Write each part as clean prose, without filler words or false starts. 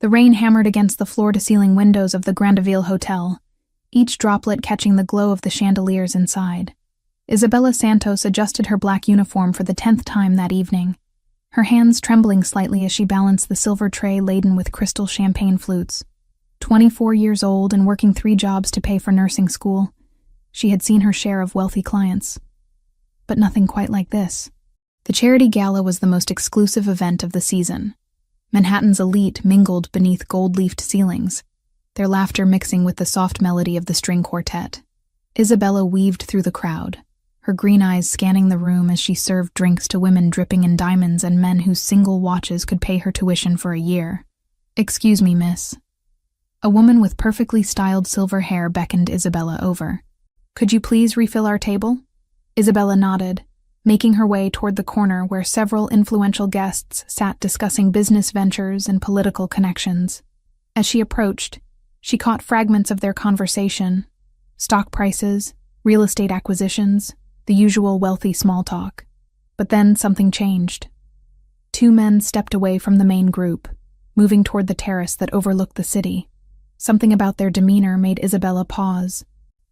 The rain hammered against the floor-to-ceiling windows of the Grandeville Hotel, each droplet catching the glow of the chandeliers inside. Isabella Santos adjusted her black uniform for the 10th time that evening, her hands trembling slightly as she balanced the silver tray laden with crystal champagne flutes. 24 years old and working 3 jobs to pay for nursing school, she had seen her share of wealthy clients. But nothing quite like this. The charity gala was the most exclusive event of the season. Manhattan's elite mingled beneath gold-leafed ceilings, their laughter mixing with the soft melody of the string quartet. Isabella weaved through the crowd, her green eyes scanning the room as she served drinks to women dripping in diamonds and men whose single watches could pay her tuition for a year. "Excuse me, miss." A woman with perfectly styled silver hair beckoned Isabella over. "Could you please refill our table?" Isabella nodded, making her way toward the corner where several influential guests sat discussing business ventures and political connections. As she approached, she caught fragments of their conversation: stock prices, real estate acquisitions, the usual wealthy small talk. But then something changed. 2 men stepped away from the main group, moving toward the terrace that overlooked the city. Something about their demeanor made Isabella pause.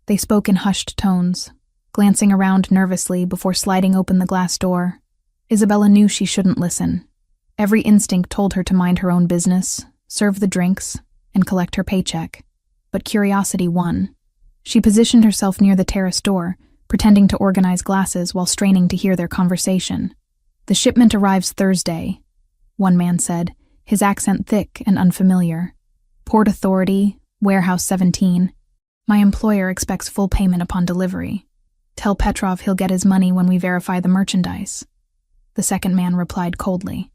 They spoke in hushed tones, glancing around nervously before sliding open the glass door. Isabella knew she shouldn't listen. Every instinct told her to mind her own business, serve the drinks, and collect her paycheck. But curiosity won. She positioned herself near the terrace door, pretending to organize glasses while straining to hear their conversation. "The shipment arrives Thursday," one man said, his accent thick and unfamiliar. "Port Authority, Warehouse 17. My employer expects full payment upon delivery. Tell Petrov he'll get his money when we verify the merchandise." The second man replied coldly,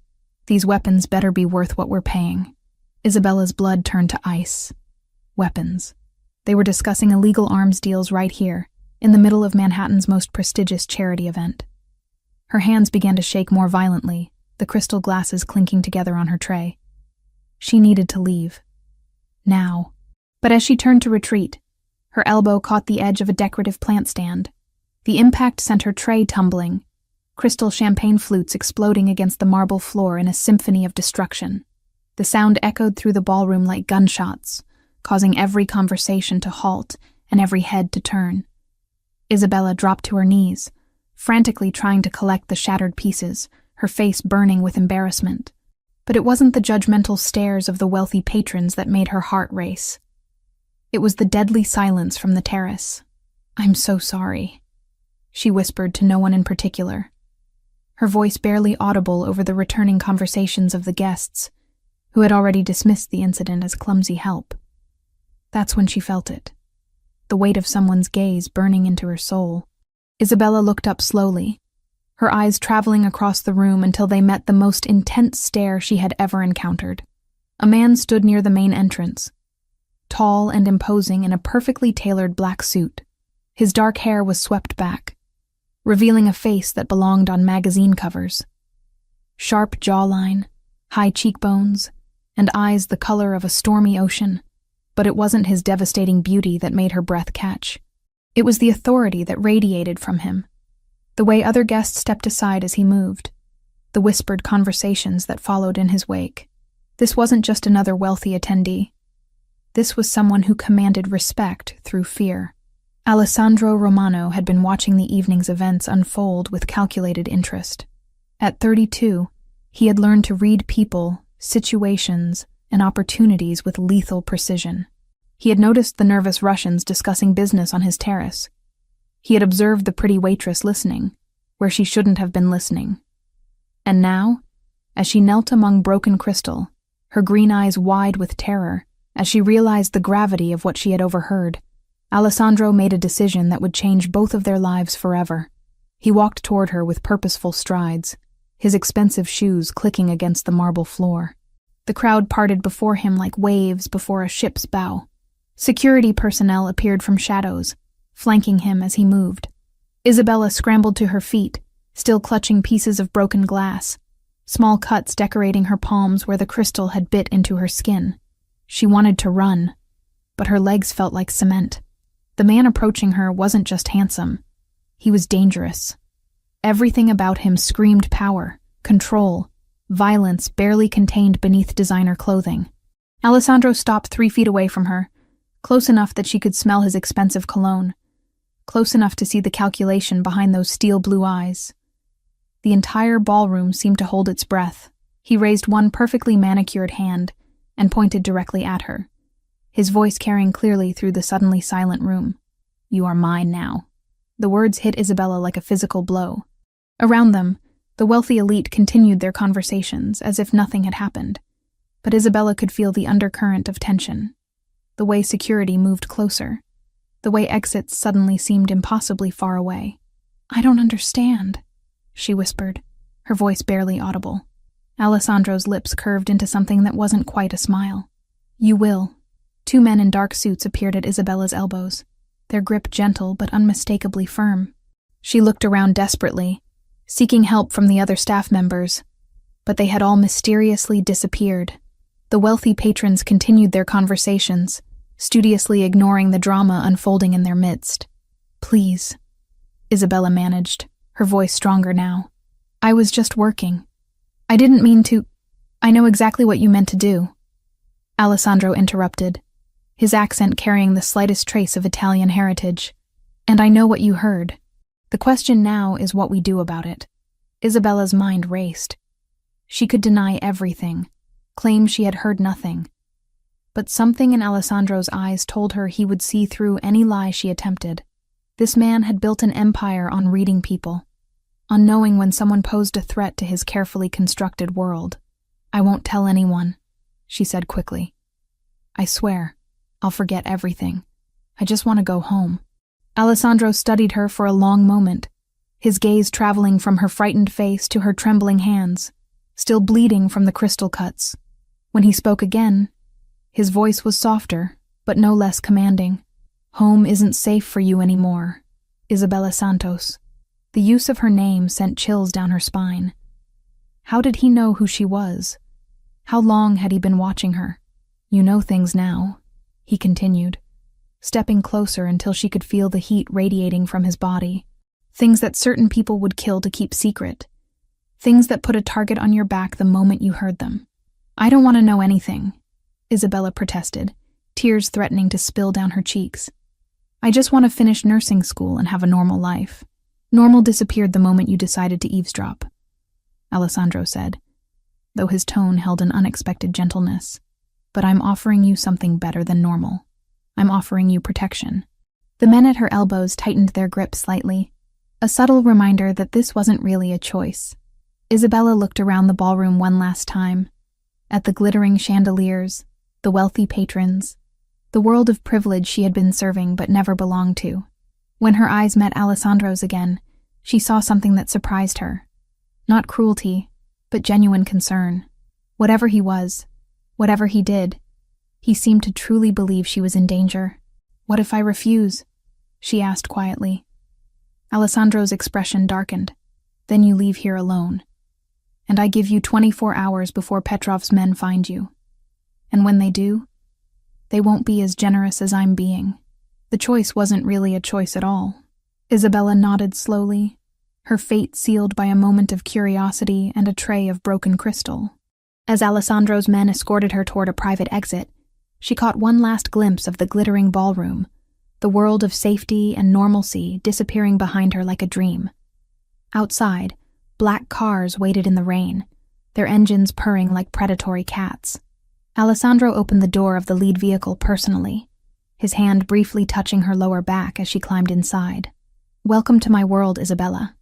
"These weapons better be worth what we're paying." Isabella's blood turned to ice. Weapons. They were discussing illegal arms deals right here, in the middle of Manhattan's most prestigious charity event. Her hands began to shake more violently, the crystal glasses clinking together on her tray. She needed to leave. Now. But as she turned to retreat, her elbow caught the edge of a decorative plant stand. The impact sent her tray tumbling, crystal champagne flutes exploding against the marble floor in a symphony of destruction. The sound echoed through the ballroom like gunshots, causing every conversation to halt and every head to turn. Isabella dropped to her knees, frantically trying to collect the shattered pieces, her face burning with embarrassment. But it wasn't the judgmental stares of the wealthy patrons that made her heart race. It was the deadly silence from the terrace. "I'm so sorry," she whispered to no one in particular, her voice barely audible over the returning conversations of the guests, who had already dismissed the incident as clumsy help. That's when she felt it, the weight of someone's gaze burning into her soul. Isabella looked up slowly, her eyes traveling across the room until they met the most intense stare she had ever encountered. A man stood near the main entrance, tall and imposing in a perfectly tailored black suit. His dark hair was swept back, revealing a face that belonged on magazine covers. Sharp jawline, high cheekbones, and eyes the color of a stormy ocean. But it wasn't his devastating beauty that made her breath catch. It was the authority that radiated from him, the way other guests stepped aside as he moved, the whispered conversations that followed in his wake. This wasn't just another wealthy attendee. This was someone who commanded respect through fear. Alessandro Romano had been watching the evening's events unfold with calculated interest. At 32, he had learned to read people, situations, and opportunities with lethal precision. He had noticed the nervous Russians discussing business on his terrace. He had observed the pretty waitress listening, where she shouldn't have been listening. And now, as she knelt among broken crystal, her green eyes wide with terror, as she realized the gravity of what she had overheard, Alessandro made a decision that would change both of their lives forever. He walked toward her with purposeful strides, his expensive shoes clicking against the marble floor. The crowd parted before him like waves before a ship's bow. Security personnel appeared from shadows, flanking him as he moved. Isabella scrambled to her feet, still clutching pieces of broken glass, small cuts decorating her palms where the crystal had bit into her skin. She wanted to run, but her legs felt like cement. The man approaching her wasn't just handsome. He was dangerous. Everything about him screamed power, control, violence barely contained beneath designer clothing. Alessandro stopped 3 feet away from her, close enough that she could smell his expensive cologne, close enough to see the calculation behind those steel-blue eyes. The entire ballroom seemed to hold its breath. He raised one perfectly manicured hand and pointed directly at her, his voice carrying clearly through the suddenly silent room. "You are mine now." The words hit Isabella like a physical blow. Around them, the wealthy elite continued their conversations as if nothing had happened, but Isabella could feel the undercurrent of tension, the way security moved closer, the way exits suddenly seemed impossibly far away. "I don't understand," she whispered, her voice barely audible. Alessandro's lips curved into something that wasn't quite a smile. "You will." 2 men in dark suits appeared at Isabella's elbows, their grip gentle but unmistakably firm. She looked around desperately, seeking help from the other staff members, but they had all mysteriously disappeared. The wealthy patrons continued their conversations, studiously ignoring the drama unfolding in their midst. "Please," Isabella managed, her voice stronger now. "I was just working. I didn't mean to. I know exactly what you meant to do." Alessandro interrupted, his accent carrying the slightest trace of Italian heritage. "And I know what you heard. The question now is what we do about it." Isabella's mind raced. She could deny everything, claim she had heard nothing. But something in Alessandro's eyes told her he would see through any lie she attempted. This man had built an empire on reading people, on knowing when someone posed a threat to his carefully constructed world. "I won't tell anyone," she said quickly. "I swear, I'll forget everything. I just want to go home." Alessandro studied her for a long moment, his gaze traveling from her frightened face to her trembling hands, still bleeding from the crystal cuts. When he spoke again, his voice was softer, but no less commanding. "Home isn't safe for you anymore, Isabella Santos." The use of her name sent chills down her spine. How did he know who she was? How long had he been watching her? "You know things now," he continued, stepping closer until she could feel the heat radiating from his body. "Things that certain people would kill to keep secret. Things that put a target on your back the moment you heard them." "I don't want to know anything," Isabella protested, tears threatening to spill down her cheeks. "I just want to finish nursing school and have a normal life." "Normal disappeared the moment you decided to eavesdrop," Alessandro said, though his tone held an unexpected gentleness. "But I'm offering you something better than normal. I'm offering you protection." The men at her elbows tightened their grip slightly, a subtle reminder that this wasn't really a choice. Isabella looked around the ballroom one last time, at the glittering chandeliers, the wealthy patrons, the world of privilege she had been serving but never belonged to. When her eyes met Alessandro's again, she saw something that surprised her. Not cruelty, but genuine concern. Whatever he was, whatever he did, he seemed to truly believe she was in danger. "What if I refuse?" she asked quietly. Alessandro's expression darkened. "Then you leave here alone. And I give you 24 hours before Petrov's men find you. And when they do, they won't be as generous as I'm being." The choice wasn't really a choice at all. Isabella nodded slowly, her fate sealed by a moment of curiosity and a tray of broken crystal. As Alessandro's men escorted her toward a private exit, she caught one last glimpse of the glittering ballroom, the world of safety and normalcy disappearing behind her like a dream. Outside, black cars waited in the rain, their engines purring like predatory cats. Alessandro opened the door of the lead vehicle personally, his hand briefly touching her lower back as she climbed inside. "Welcome to my world, Isabella,"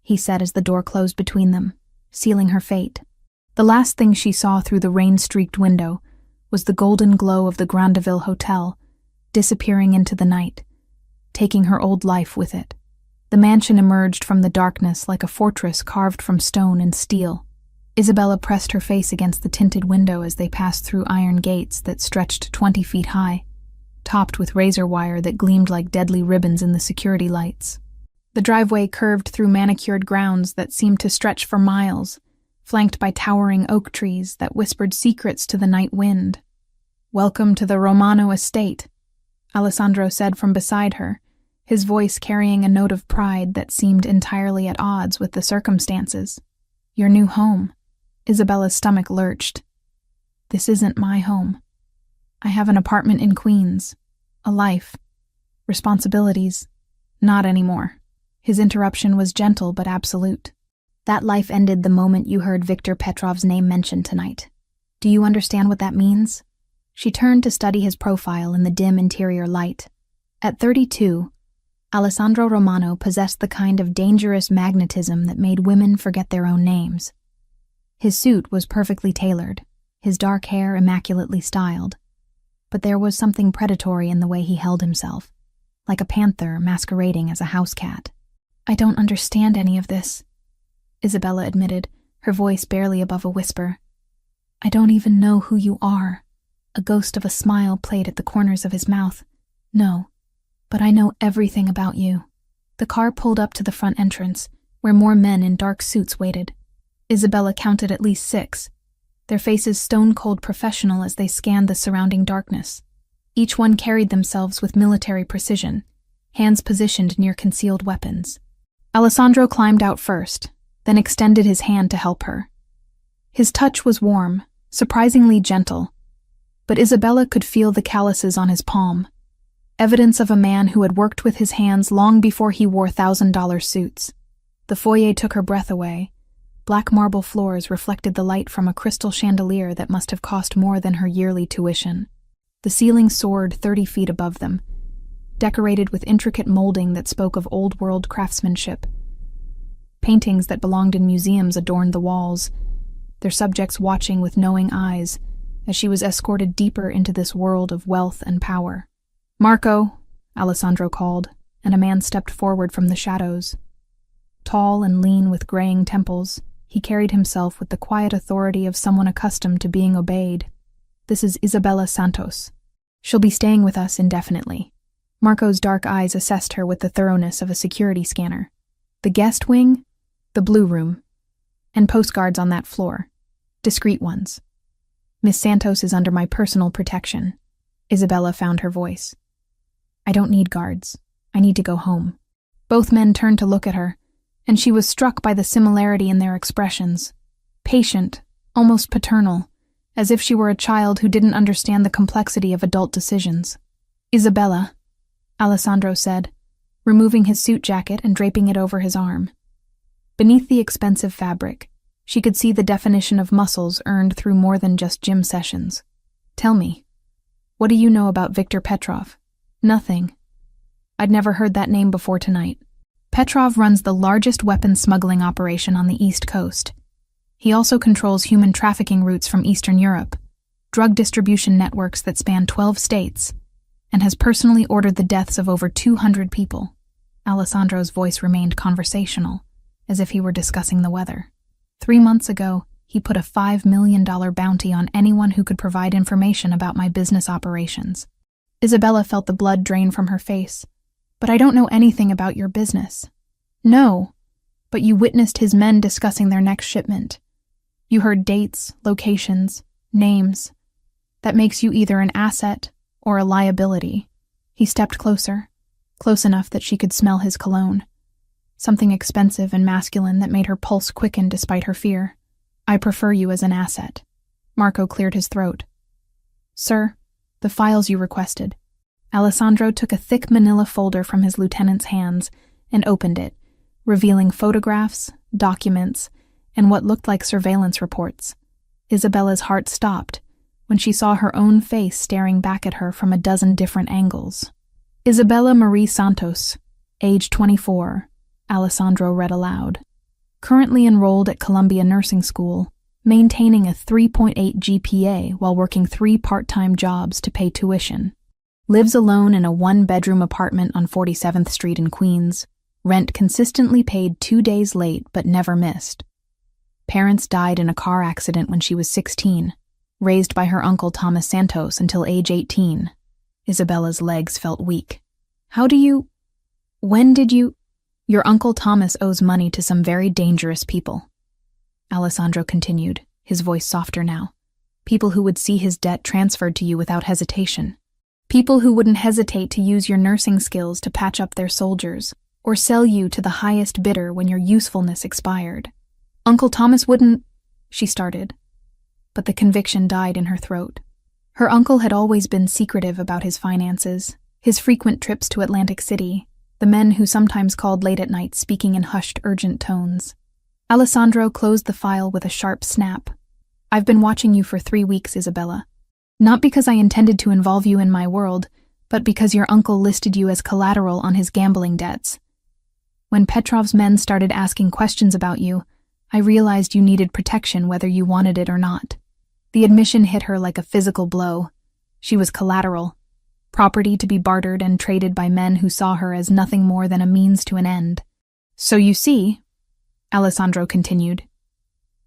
he said as the door closed between them, sealing her fate. The last thing she saw through the rain-streaked window was the golden glow of the Grandeville Hotel, disappearing into the night, taking her old life with it. The mansion emerged from the darkness like a fortress carved from stone and steel. Isabella pressed her face against the tinted window as they passed through iron gates that stretched 20 feet high, topped with razor wire that gleamed like deadly ribbons in the security lights. The driveway curved through manicured grounds that seemed to stretch for miles, flanked by towering oak trees that whispered secrets to the night wind. "Welcome to the Romano estate," Alessandro said from beside her, his voice carrying a note of pride that seemed entirely at odds with the circumstances. "Your new home." Isabella's stomach lurched. "This isn't my home," I have an apartment in Queens. A life. Responsibilities. Not anymore. His interruption was gentle but absolute. That life ended the moment you heard Viktor Petrov's name mentioned tonight. Do you understand what that means? She turned to study his profile in the dim interior light. At 32, Alessandro Romano possessed the kind of dangerous magnetism that made women forget their own names. His suit was perfectly tailored, his dark hair immaculately styled. But there was something predatory in the way he held himself, like a panther masquerading as a house cat. I don't understand any of this, Isabella admitted, her voice barely above a whisper. I don't even know who you are. A ghost of a smile played at the corners of his mouth. No, but I know everything about you. The car pulled up to the front entrance, where more men in dark suits waited. Isabella counted at least 6, their faces stone-cold professional as they scanned the surrounding darkness. Each one carried themselves with military precision, hands positioned near concealed weapons. Alessandro climbed out first, then extended his hand to help her. His touch was warm, surprisingly gentle, but Isabella could feel the calluses on his palm, evidence of a man who had worked with his hands long before he wore $1,000 suits. The foyer took her breath away. Black marble floors reflected the light from a crystal chandelier that must have cost more than her yearly tuition. The ceiling soared 30 feet above them, decorated with intricate molding that spoke of old-world craftsmanship. Paintings that belonged in museums adorned the walls, their subjects watching with knowing eyes as she was escorted deeper into this world of wealth and power. "Marco," Alessandro called, and a man stepped forward from the shadows. Tall and lean with graying temples, he carried himself with the quiet authority of someone accustomed to being obeyed. "This is Isabella Santos. She'll be staying with us indefinitely." Marco's dark eyes assessed her with the thoroughness of a security scanner. "The guest wing, the blue room, and postguards on that floor. Discreet ones. Miss Santos is under my personal protection." Isabella found her voice. "I don't need guards. I need to go home." Both men turned to look at her, and she was struck by the similarity in their expressions. Patient, almost paternal, as if she were a child who didn't understand the complexity of adult decisions. "Isabella," Alessandro said, removing his suit jacket and draping it over his arm. Beneath the expensive fabric, she could see the definition of muscles earned through more than just gym sessions. "Tell me, what do you know about Viktor Petrov?" "Nothing. I'd never heard that name before tonight." Petrov runs the largest weapons smuggling operation on the East Coast. He also controls human trafficking routes from Eastern Europe, drug distribution networks that span 12 states, and has personally ordered the deaths of over 200 people. Alessandro's voice remained conversational, as if he were discussing the weather. 3 months ago, he put a $5 million bounty on anyone who could provide information about my business operations. Isabella felt the blood drain from her face. "But I don't know anything about your business." "No, but you witnessed his men discussing their next shipment. You heard dates, locations, names. That makes you either an asset or a liability." He stepped closer, close enough that she could smell his cologne. Something expensive and masculine that made her pulse quicken despite her fear. "I prefer you as an asset." Marco cleared his throat. "Sir, the files you requested." Alessandro took a thick manila folder from his lieutenant's hands and opened it, revealing photographs, documents, and what looked like surveillance reports. Isabella's heart stopped when she saw her own face staring back at her from a dozen different angles. "Isabella Marie Santos, age 24, Alessandro read aloud. Currently enrolled at Columbia Nursing School, maintaining a 3.8 GPA while working 3 part-time jobs to pay tuition. Lives alone in a 1-bedroom apartment on 47th Street in Queens. Rent consistently paid 2 days late but never missed. Parents died in a car accident when she was 16, raised by her uncle Thomas Santos until age 18. Isabella's legs felt weak. When did you? Your uncle Thomas owes money to some very dangerous people. Alessandro continued, his voice softer now. People who would see his debt transferred to you without hesitation. People who wouldn't hesitate to use your nursing skills to patch up their soldiers, or sell you to the highest bidder when your usefulness expired. Uncle Thomas wouldn't, she started, but the conviction died in her throat. Her uncle had always been secretive about his finances, his frequent trips to Atlantic City, the men who sometimes called late at night speaking in hushed, urgent tones. Alessandro closed the file with a sharp snap. "I've been watching you for 3 weeks, Isabella. Not because I intended to involve you in my world, but because your uncle listed you as collateral on his gambling debts. When Petrov's men started asking questions about you, I realized you needed protection whether you wanted it or not." The admission hit her like a physical blow. She was collateral, property to be bartered and traded by men who saw her as nothing more than a means to an end. "So you see," Alessandro continued,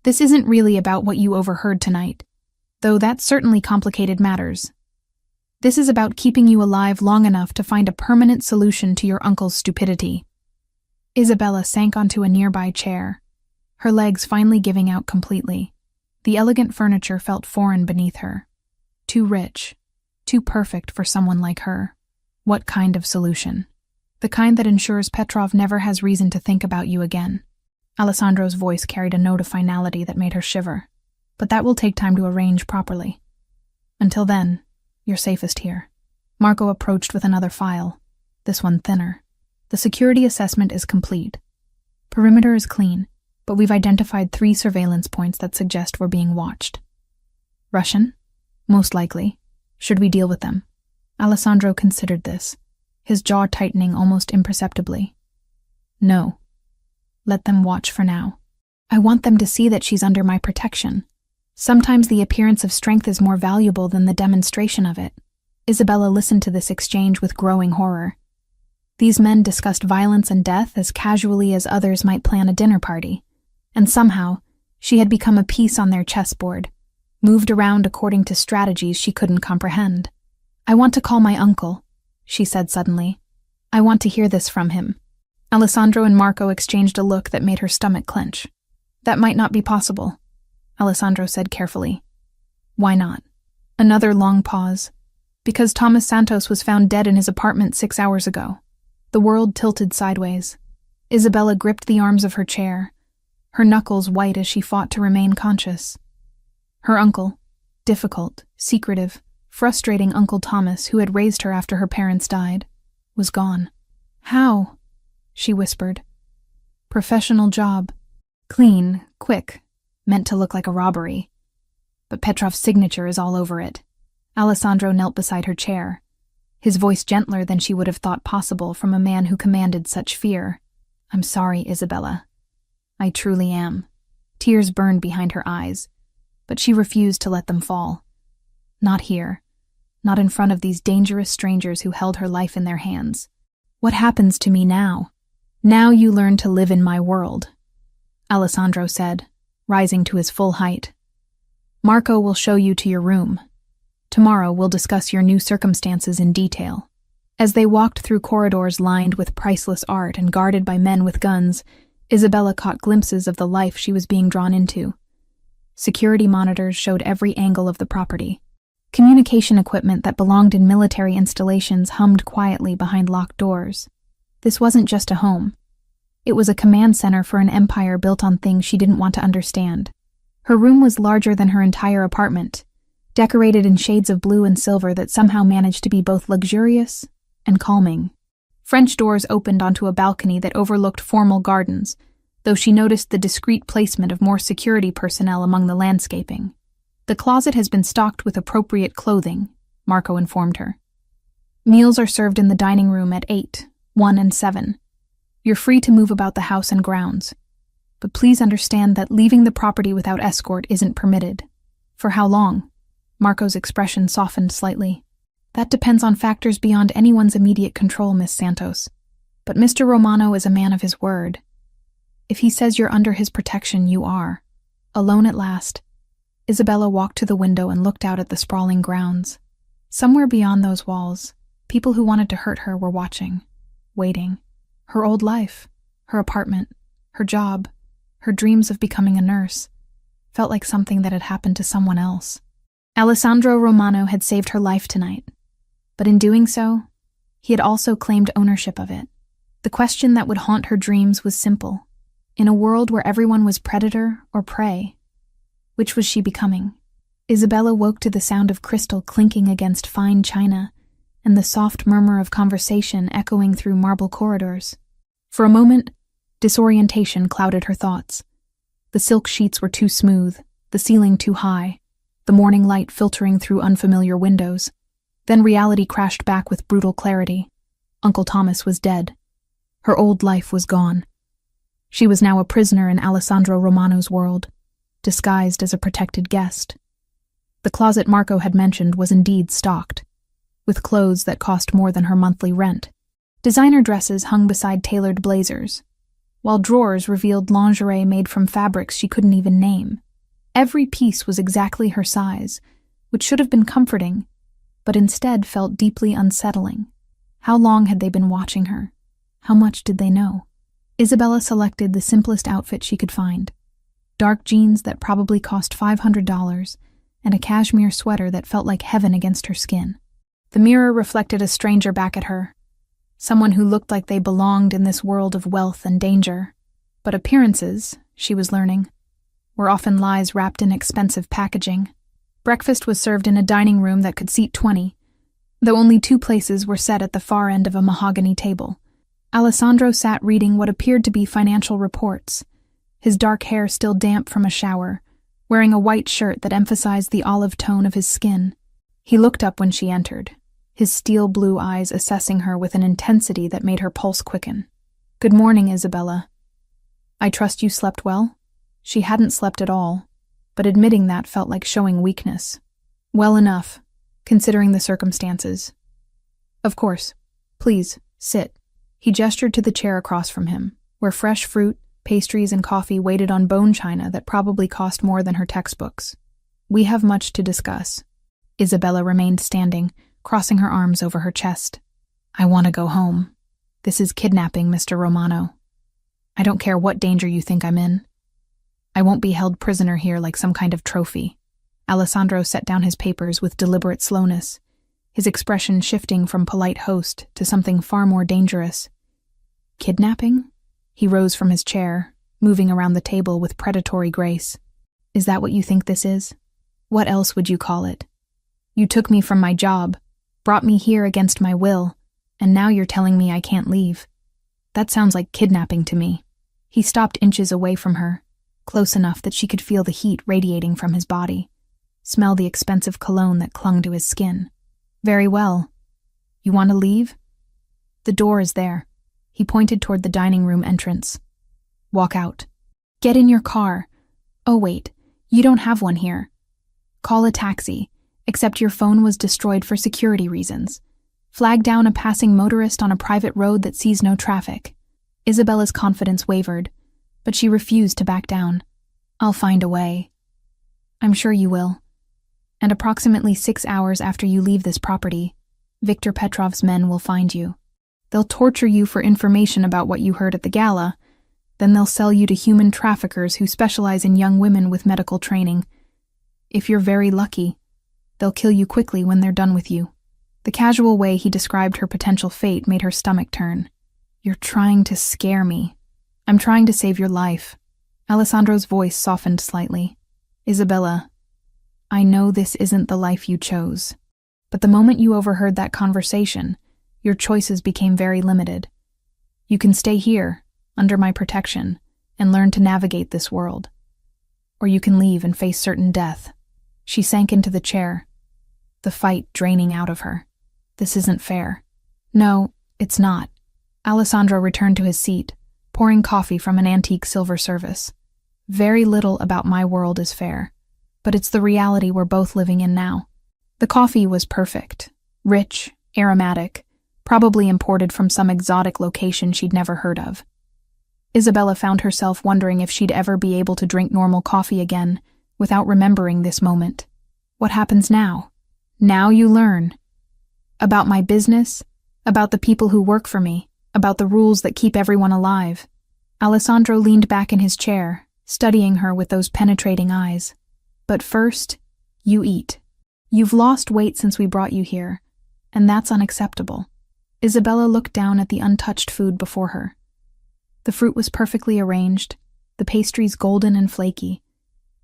"this isn't really about what you overheard tonight, though that certainly complicated matters. This is about keeping you alive long enough to find a permanent solution to your uncle's stupidity." Isabella sank onto a nearby chair, her legs finally giving out completely. The elegant furniture felt foreign beneath her. Too rich, too perfect for someone like her. What kind of solution? The kind that ensures Petrov never has reason to think about you again. Alessandro's voice carried a note of finality that made her shiver. "But that will take time to arrange properly. Until then, you're safest here." Marco approached with another file, this one thinner. "The security assessment is complete. Perimeter is clean, but we've identified 3 surveillance points that suggest we're being watched." "Russian? Most likely. Should we deal with them?" Alessandro considered this, his jaw tightening almost imperceptibly. "No. Let them watch for now. I want them to see that she's under my protection. Sometimes the appearance of strength is more valuable than the demonstration of it." Isabella listened to this exchange with growing horror. These men discussed violence and death as casually as others might plan a dinner party, and somehow she had become a piece on their chessboard, moved around according to strategies she couldn't comprehend. "I want to call my uncle," she said suddenly. "I want to hear this from him." Alessandro and Marco exchanged a look that made her stomach clench. "That might not be possible," Alessandro said carefully. "Why not?" Another long pause. "Because Thomas Santos was found dead in his apartment 6 hours ago." The world tilted sideways. Isabella gripped the arms of her chair, her knuckles white as she fought to remain conscious. Her uncle, difficult, secretive, frustrating Uncle Thomas, who had raised her after her parents died, was gone. "How?" she whispered. "Professional job. Clean, quick, meant to look like a robbery. But Petrov's signature is all over it." Alessandro knelt beside her chair, his voice gentler than she would have thought possible from a man who commanded such fear. "I'm sorry, Isabella. I truly am." Tears burned behind her eyes, but she refused to let them fall. Not here. Not in front of these dangerous strangers who held her life in their hands. "What happens to me now?" "Now you learn to live in my world," Alessandro said, rising to his full height. "Marco will show you to your room. Tomorrow we'll discuss your new circumstances in detail." As they walked through corridors lined with priceless art and guarded by men with guns, Isabella caught glimpses of the life she was being drawn into. Security monitors showed every angle of the property. Communication equipment that belonged in military installations hummed quietly behind locked doors. This wasn't just a home. It was a command center for an empire built on things she didn't want to understand. Her room was larger than her entire apartment, decorated in shades of blue and silver that somehow managed to be both luxurious and calming. French doors opened onto a balcony that overlooked formal gardens, though she noticed the discreet placement of more security personnel among the landscaping. "The closet has been stocked with appropriate clothing," Marco informed her. "Meals are served in the dining room at 8, 1, and 7. You're free to move about the house and grounds. But please understand that leaving the property without escort isn't permitted." "For how long?" Marco's expression softened slightly. "That depends on factors beyond anyone's immediate control, Miss Santos. But Mr. Romano is a man of his word. If he says you're under his protection, you are." Alone at last, Isabella walked to the window and looked out at the sprawling grounds. Somewhere beyond those walls, people who wanted to hurt her were watching, waiting. Her old life, her apartment, her job, her dreams of becoming a nurse, felt like something that had happened to someone else. Alessandro Romano had saved her life tonight, but in doing so, he had also claimed ownership of it. The question that would haunt her dreams was simple. In a world where everyone was predator or prey, which was she becoming? Isabella woke to the sound of crystal clinking against fine china and the soft murmur of conversation echoing through marble corridors. For a moment, disorientation clouded her thoughts. The silk sheets were too smooth, the ceiling too high, the morning light filtering through unfamiliar windows. Then reality crashed back with brutal clarity. Uncle Thomas was dead. Her old life was gone. She was now a prisoner in Alessandro Romano's world, disguised as a protected guest. The closet Marco had mentioned was indeed stocked, with clothes that cost more than her monthly rent. Designer dresses hung beside tailored blazers, while drawers revealed lingerie made from fabrics she couldn't even name. Every piece was exactly her size, which should have been comforting, but instead felt deeply unsettling. How long had they been watching her? How much did they know? Isabella selected the simplest outfit she could find. Dark jeans that probably cost $500 and a cashmere sweater that felt like heaven against her skin. The mirror reflected a stranger back at her, someone who looked like they belonged in this world of wealth and danger. But appearances, she was learning, were often lies wrapped in expensive packaging. Breakfast was served in a dining room that could seat 20, though only 2 places were set at the far end of a mahogany table. Alessandro sat reading what appeared to be financial reports, his dark hair still damp from a shower, wearing a white shirt that emphasized the olive tone of his skin. He looked up when she entered, his steel blue eyes assessing her with an intensity that made her pulse quicken. "Good morning, Isabella. I trust you slept well?" She hadn't slept at all, but admitting that felt like showing weakness. "Well enough, considering the circumstances." "Of course. Please, sit." He gestured to the chair across from him, where fresh fruit, pastries, and coffee waited on bone china that probably cost more than her textbooks. "We have much to discuss." Isabella remained standing, crossing her arms over her chest. "I want to go home. This is kidnapping, Mr. Romano. I don't care what danger you think I'm in. I won't be held prisoner here like some kind of trophy." Alessandro set down his papers with deliberate slowness, his expression shifting from polite host to something far more dangerous. "Kidnapping?" He rose from his chair, moving around the table with predatory grace. "Is that what you think this is? What else would you call it? You took me from my job, brought me here against my will, and now you're telling me I can't leave. That sounds like kidnapping to me." He stopped inches away from her, close enough that she could feel the heat radiating from his body, smell the expensive cologne that clung to his skin. "Very well. You want to leave? The door is there." He pointed toward the dining room entrance. "Walk out. Get in your car. Oh wait, you don't have one here. Call a taxi, except your phone was destroyed for security reasons. Flag down a passing motorist on a private road that sees no traffic." Isabella's confidence wavered, but she refused to back down. "I'll find a way." "I'm sure you will. And approximately 6 hours after you leave this property, Viktor Petrov's men will find you. They'll torture you for information about what you heard at the Gala, then they'll sell you to human traffickers who specialize in young women with medical training. If you're very lucky, they'll kill you quickly when they're done with you." The casual way he described her potential fate made her stomach turn. "You're trying to scare me. I'm trying to save your life." Alessandro's voice softened slightly. "Isabella, I know this isn't the life you chose, but the moment you overheard that conversation, your choices became very limited. You can stay here, under my protection, and learn to navigate this world. Or you can leave and face certain death." She sank into the chair, the fight draining out of her. "This isn't fair." "No, it's not." Alessandro returned to his seat, pouring coffee from an antique silver service. "Very little about my world is fair, but it's the reality we're both living in now." The coffee was perfect, rich, aromatic, probably imported from some exotic location she'd never heard of. Isabella found herself wondering if she'd ever be able to drink normal coffee again without remembering this moment. What happens now? Now you learn. About my business, about the people who work for me, about the rules that keep everyone alive. Alessandro leaned back in his chair, studying her with those penetrating eyes. "But first, you eat. You've lost weight since we brought you here, and that's unacceptable." Isabella looked down at the untouched food before her. The fruit was perfectly arranged, the pastries golden and flaky.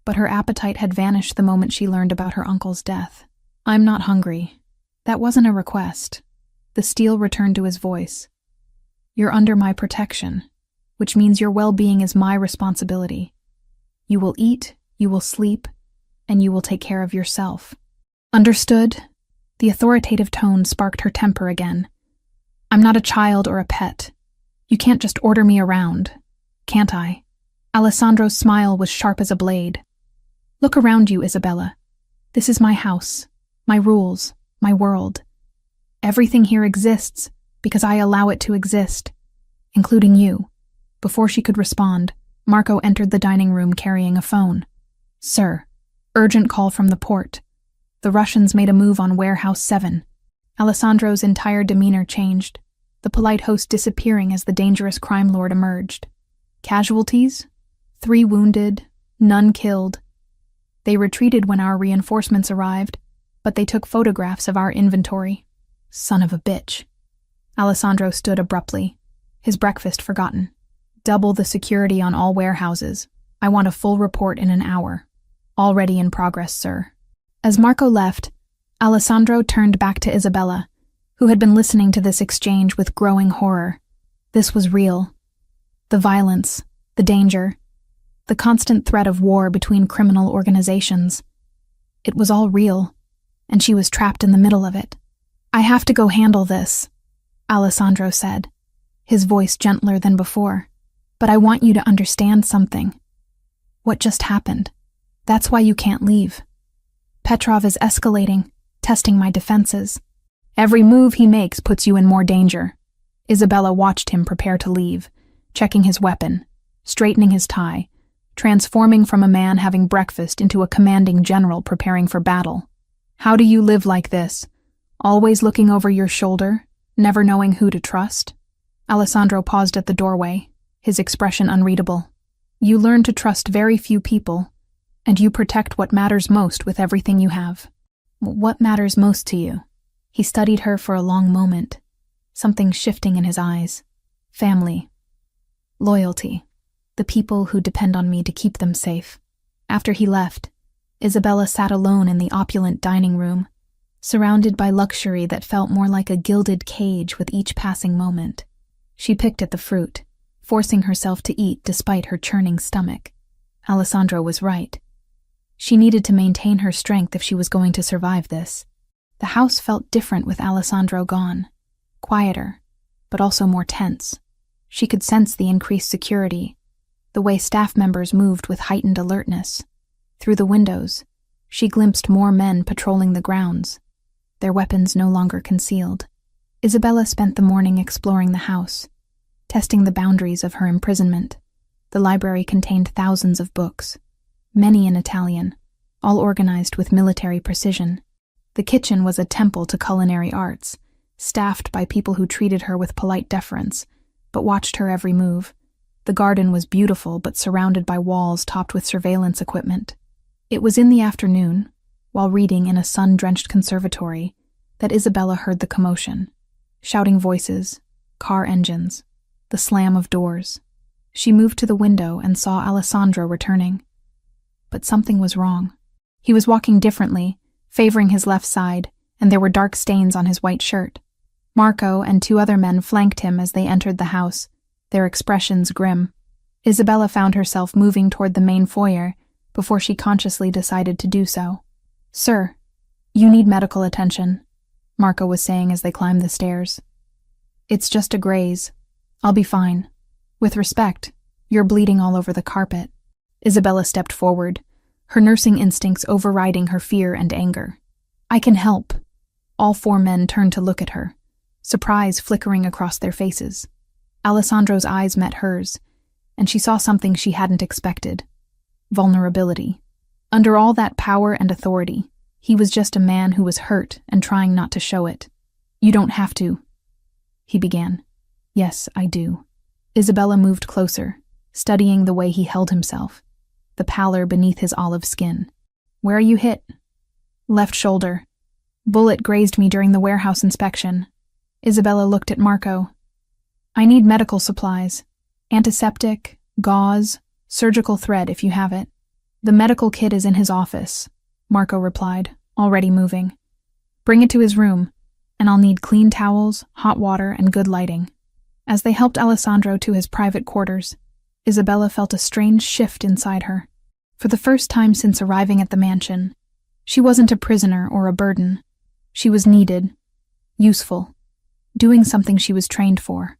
but her appetite had vanished the moment she learned about her uncle's death. "I'm not hungry. That wasn't a request." The steel returned to his voice. "You're under my protection, which means your well-being is my responsibility. You will eat, you will sleep, and you will take care of yourself. Understood?" The authoritative tone sparked her temper again. "I'm not a child or a pet. You can't just order me around, can't I?" Alessandro's smile was sharp as a blade. "Look around you, Isabella. This is my house, my rules, my world. Everything here exists because I allow it to exist, including you." Before she could respond, Marco entered the dining room carrying a phone. "Sir, urgent call from the port. The Russians made a move on Warehouse 7. Alessandro's entire demeanor changed, the polite host disappearing as the dangerous crime lord emerged. "Casualties? 3 wounded, none killed. They retreated when our reinforcements arrived, but they took photographs of our inventory. Son of a bitch." Alessandro stood abruptly, his breakfast forgotten. "Double the security on all warehouses. I want a full report in an hour." "Already in progress, sir." As Marco left, Alessandro turned back to Isabella, who had been listening to this exchange with growing horror. This was real. The violence, the danger, the constant threat of war between criminal organizations. It was all real, and she was trapped in the middle of it. "I have to go handle this," Alessandro said, his voice gentler than before. "But I want you to understand something. What just happened? That's why you can't leave. Petrov is escalating, testing my defenses. Every move he makes puts you in more danger." Isabella watched him prepare to leave, checking his weapon, straightening his tie, transforming from a man having breakfast into a commanding general preparing for battle. "How do you live like this? Always looking over your shoulder, never knowing who to trust?" Alessandro paused at the doorway, his expression unreadable. "You learn to trust very few people, and you protect what matters most with everything you have." "What matters most to you?" He studied her for a long moment, something shifting in his eyes. "Family. Loyalty. The people who depend on me to keep them safe." After he left, Isabella sat alone in the opulent dining room, surrounded by luxury that felt more like a gilded cage with each passing moment. She picked at the fruit, forcing herself to eat despite her churning stomach. Alessandro was right. She needed to maintain her strength if she was going to survive this. The house felt different with Alessandro gone. Quieter, but also more tense. She could sense the increased security, the way staff members moved with heightened alertness. Through the windows, she glimpsed more men patrolling the grounds, their weapons no longer concealed. Isabella spent the morning exploring the house, testing the boundaries of her imprisonment. The library contained thousands of books, many in Italian, all organized with military precision. The kitchen was a temple to culinary arts, staffed by people who treated her with polite deference, but watched her every move. The garden was beautiful but surrounded by walls topped with surveillance equipment. It was in the afternoon, while reading in a sun-drenched conservatory, that Isabella heard the commotion. Shouting voices, car engines, the slam of doors. She moved to the window and saw Alessandro returning. But something was wrong. He was walking differently, favoring his left side, and there were dark stains on his white shirt. Marco and 2 other men flanked him as they entered the house, their expressions grim. Isabella found herself moving toward the main foyer before she consciously decided to do so. "Sir, you need medical attention," Marco was saying as they climbed the stairs. "It's just a graze. I'll be fine. With respect, you're bleeding all over the carpet." Isabella stepped forward, her nursing instincts overriding her fear and anger. "I can help." All 4 men turned to look at her, surprise flickering across their faces. Alessandro's eyes met hers, and she saw something she hadn't expected. Vulnerability. Under all that power and authority, he was just a man who was hurt and trying not to show it. "You don't have to," he began. "Yes, I do." Isabella moved closer, studying the way he held himself, the pallor beneath his olive skin. "Where are you hit?" "Left shoulder. Bullet grazed me during the warehouse inspection." Isabella looked at Marco. "I need medical supplies. Antiseptic, gauze, surgical thread if you have it." "The medical kit is in his office," Marco replied, already moving. "Bring it to his room, and I'll need clean towels, hot water, and good lighting." As they helped Alessandro to his private quarters, Isabella felt a strange shift inside her. For the first time since arriving at the mansion, she wasn't a prisoner or a burden. She was needed, useful, doing something she was trained for.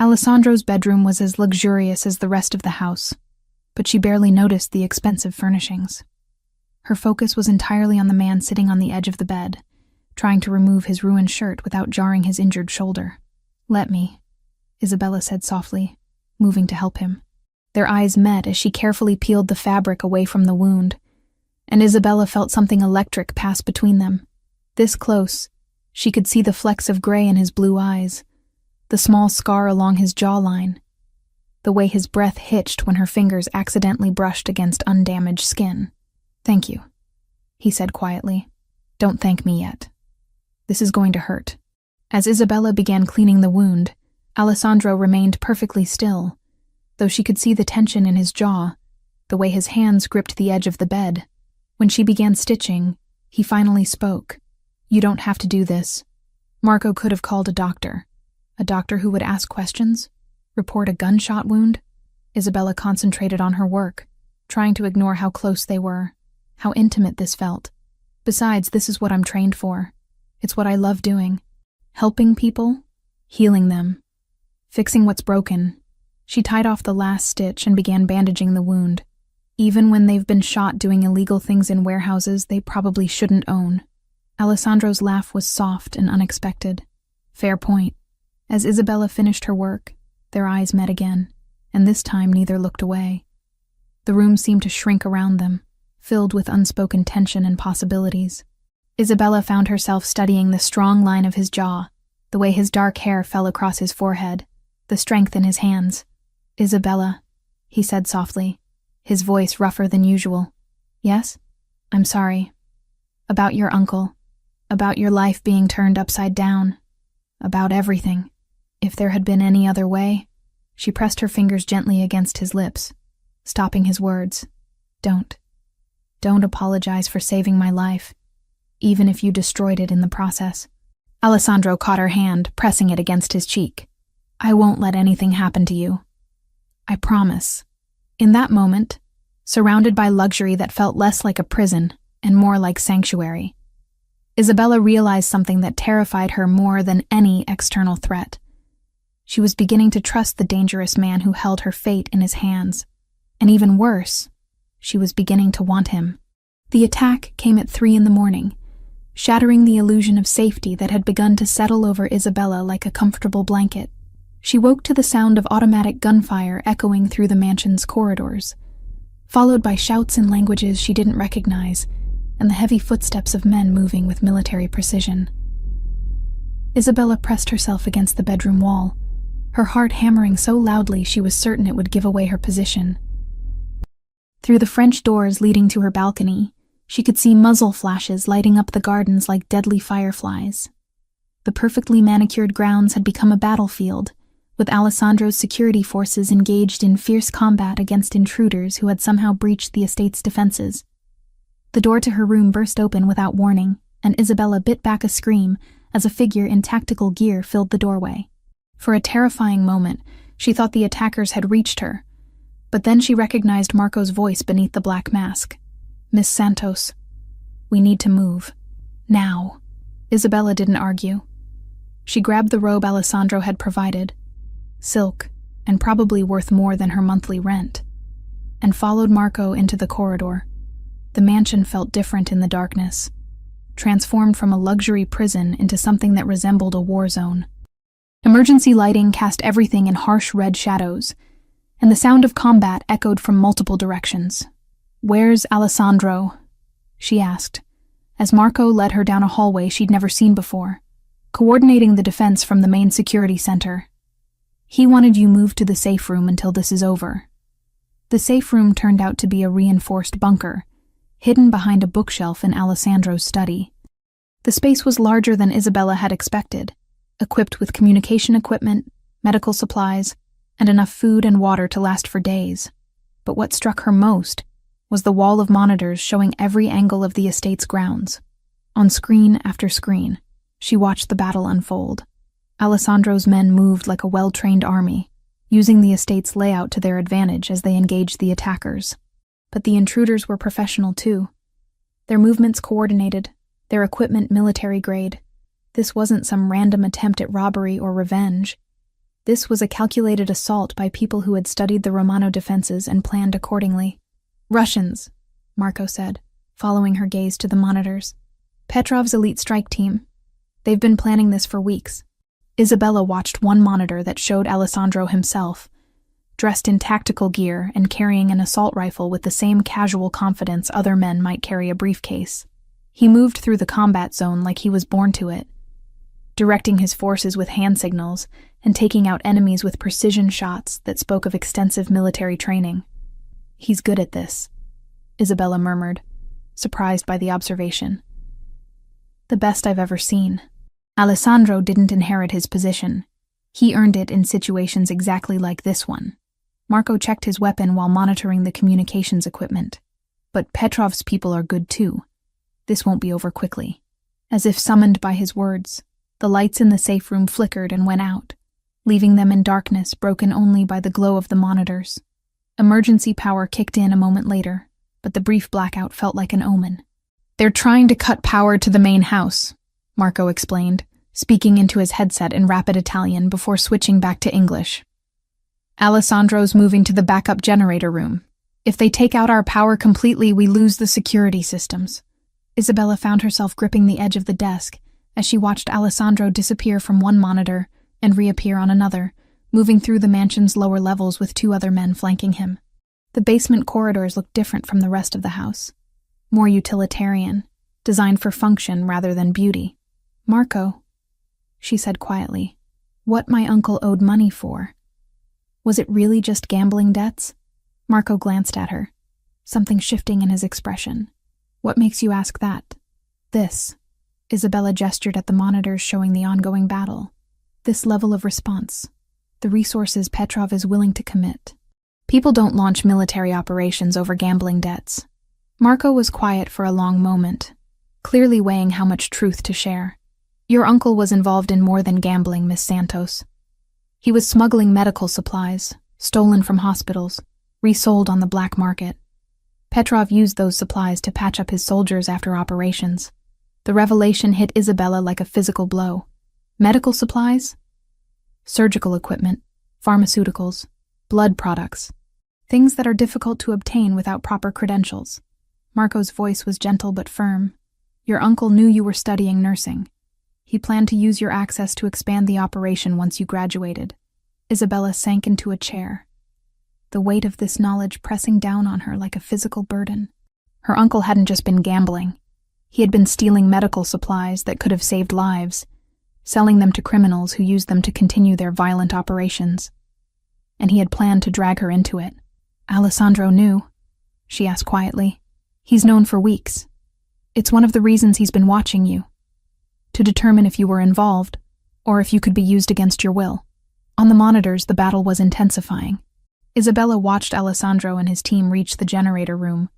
Alessandro's bedroom was as luxurious as the rest of the house, but she barely noticed the expensive furnishings. Her focus was entirely on the man sitting on the edge of the bed, trying to remove his ruined shirt without jarring his injured shoulder. "Let me," Isabella said softly, moving to help him. Their eyes met as she carefully peeled the fabric away from the wound, and Isabella felt something electric pass between them. This close, she could see the flecks of gray in his blue eyes, the small scar along his jawline, the way his breath hitched when her fingers accidentally brushed against undamaged skin. "Thank you," he said quietly. "Don't thank me yet. This is going to hurt." As Isabella began cleaning the wound, Alessandro remained perfectly still, though she could see the tension in his jaw, the way his hands gripped the edge of the bed. When she began stitching, he finally spoke. "You don't have to do this." Marco could have called a doctor who would ask questions, report a gunshot wound. Isabella concentrated on her work, trying to ignore how close they were, how intimate this felt. Besides, this is what I'm trained for. It's what I love doing. Helping people, healing them, fixing what's broken. She tied off the last stitch and began bandaging the wound. Even when they've been shot doing illegal things in warehouses they probably shouldn't own. Alessandro's laugh was soft and unexpected. Fair point. As Isabella finished her work, their eyes met again, and this time neither looked away. The room seemed to shrink around them, filled with unspoken tension and possibilities. Isabella found herself studying the strong line of his jaw, the way his dark hair fell across his forehead, the strength in his hands. "Isabella," he said softly, his voice rougher than usual. "Yes? I'm sorry. About your uncle. About your life being turned upside down. About everything. If there had been any other way..." She pressed her fingers gently against his lips, stopping his words. Don't apologize for saving my life, even if you destroyed it in the process." Alessandro caught her hand, pressing it against his cheek. "I won't let anything happen to you. I promise." In that moment, surrounded by luxury that felt less like a prison and more like sanctuary, Isabella realized something that terrified her more than any external threat. She was beginning to trust the dangerous man who held her fate in his hands. And even worse, she was beginning to want him. The attack came at 3 a.m, shattering the illusion of safety that had begun to settle over Isabella like a comfortable blanket. She woke to the sound of automatic gunfire echoing through the mansion's corridors, followed by shouts in languages she didn't recognize, and the heavy footsteps of men moving with military precision. Isabella pressed herself against the bedroom wall, her heart hammering so loudly she was certain it would give away her position. Through the French doors leading to her balcony, she could see muzzle flashes lighting up the gardens like deadly fireflies. The perfectly manicured grounds had become a battlefield, with Alessandro's security forces engaged in fierce combat against intruders who had somehow breached the estate's defenses. The door to her room burst open without warning, and Isabella bit back a scream as a figure in tactical gear filled the doorway. For a terrifying moment, she thought the attackers had reached her, but then she recognized Marco's voice beneath the black mask. "Miss Santos, we need to move. Now." Isabella didn't argue. She grabbed the robe Alessandro had provided, silk, and probably worth more than her monthly rent, and followed Marco into the corridor. The mansion felt different in the darkness, transformed from a luxury prison into something that resembled a war zone. Emergency lighting cast everything in harsh red shadows, and the sound of combat echoed from multiple directions. "Where's Alessandro?" she asked, as Marco led her down a hallway she'd never seen before, coordinating the defense from the main security center. "He wanted you moved to the safe room until this is over." The safe room turned out to be a reinforced bunker, hidden behind a bookshelf in Alessandro's study. The space was larger than Isabella had expected, equipped with communication equipment, medical supplies, and enough food and water to last for days. But what struck her most was the wall of monitors showing every angle of the estate's grounds. On screen after screen, she watched the battle unfold. Alessandro's men moved like a well-trained army, using the estate's layout to their advantage as they engaged the attackers. But the intruders were professional too. Their movements coordinated, their equipment military grade. This wasn't some random attempt at robbery or revenge. This was a calculated assault by people who had studied the Romano defenses and planned accordingly. Russians, Marco said, following her gaze to the monitors. Petrov's elite strike team. They've been planning this for weeks. Isabella watched one monitor that showed Alessandro himself, dressed in tactical gear and carrying an assault rifle with the same casual confidence other men might carry a briefcase. He moved through the combat zone like he was born to it, directing his forces with hand signals and taking out enemies with precision shots that spoke of extensive military training. He's good at this, Isabella murmured, surprised by the observation. The best I've ever seen. Alessandro didn't inherit his position. He earned it in situations exactly like this one. Marco checked his weapon while monitoring the communications equipment. But Petrov's people are good too. This won't be over quickly. As if summoned by his words, the lights in the safe room flickered and went out, leaving them in darkness broken only by the glow of the monitors. Emergency power kicked in a moment later, but the brief blackout felt like an omen. They're trying to cut power to the main house, Marco explained, speaking into his headset in rapid Italian before switching back to English. Alessandro's moving to the backup generator room. If they take out our power completely, we lose the security systems. Isabella found herself gripping the edge of the desk as she watched Alessandro disappear from one monitor and reappear on another, moving through the mansion's lower levels with two other men flanking him. The basement corridors looked different from the rest of the house. More utilitarian, designed for function rather than beauty. Marco, she said quietly, what my uncle owed money for. Was it really just gambling debts? Marco glanced at her, something shifting in his expression. What makes you ask that? This. Isabella gestured at the monitors showing the ongoing battle. This level of response. The resources Petrov is willing to commit. People don't launch military operations over gambling debts. Marco was quiet for a long moment, clearly weighing how much truth to share. Your uncle was involved in more than gambling, Miss Santos. He was smuggling medical supplies, stolen from hospitals, resold on the black market. Petrov used those supplies to patch up his soldiers after operations. The revelation hit Isabella like a physical blow. Medical supplies? Surgical equipment, pharmaceuticals, blood products. Things that are difficult to obtain without proper credentials. Marco's voice was gentle but firm. Your uncle knew you were studying nursing. He planned to use your access to expand the operation once you graduated. Isabella sank into a chair, the weight of this knowledge pressing down on her like a physical burden. Her uncle hadn't just been gambling. He had been stealing medical supplies that could have saved lives, selling them to criminals who used them to continue their violent operations. And he had planned to drag her into it. Alessandro knew, she asked quietly. He's known for weeks. It's one of the reasons he's been watching you, to determine if you were involved, or if you could be used against your will. On the monitors, the battle was intensifying. Isabella watched Alessandro and his team reach the generator room,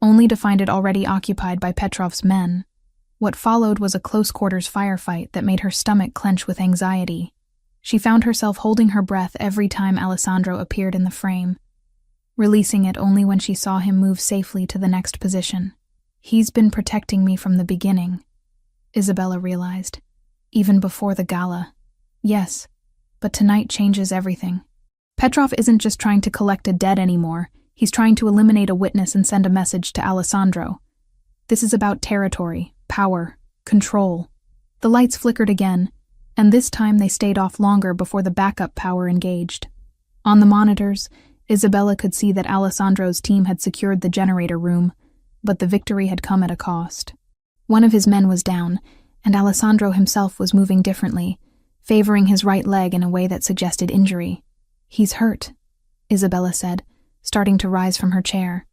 only to find it already occupied by Petrov's men. What followed was a close-quarters firefight that made her stomach clench with anxiety. She found herself holding her breath every time Alessandro appeared in the frame, releasing it only when she saw him move safely to the next position. He's been protecting me from the beginning, Isabella realized, even before the gala. Yes, but tonight changes everything. Petrov isn't just trying to collect a debt anymore, he's trying to eliminate a witness and send a message to Alessandro. This is about territory, power, control. The lights flickered again, and this time they stayed off longer before the backup power engaged. On the monitors, Isabella could see that Alessandro's team had secured the generator room, but the victory had come at a cost. One of his men was down, and Alessandro himself was moving differently, favoring his right leg in a way that suggested injury. He's hurt, Isabella said, starting to rise from her chair.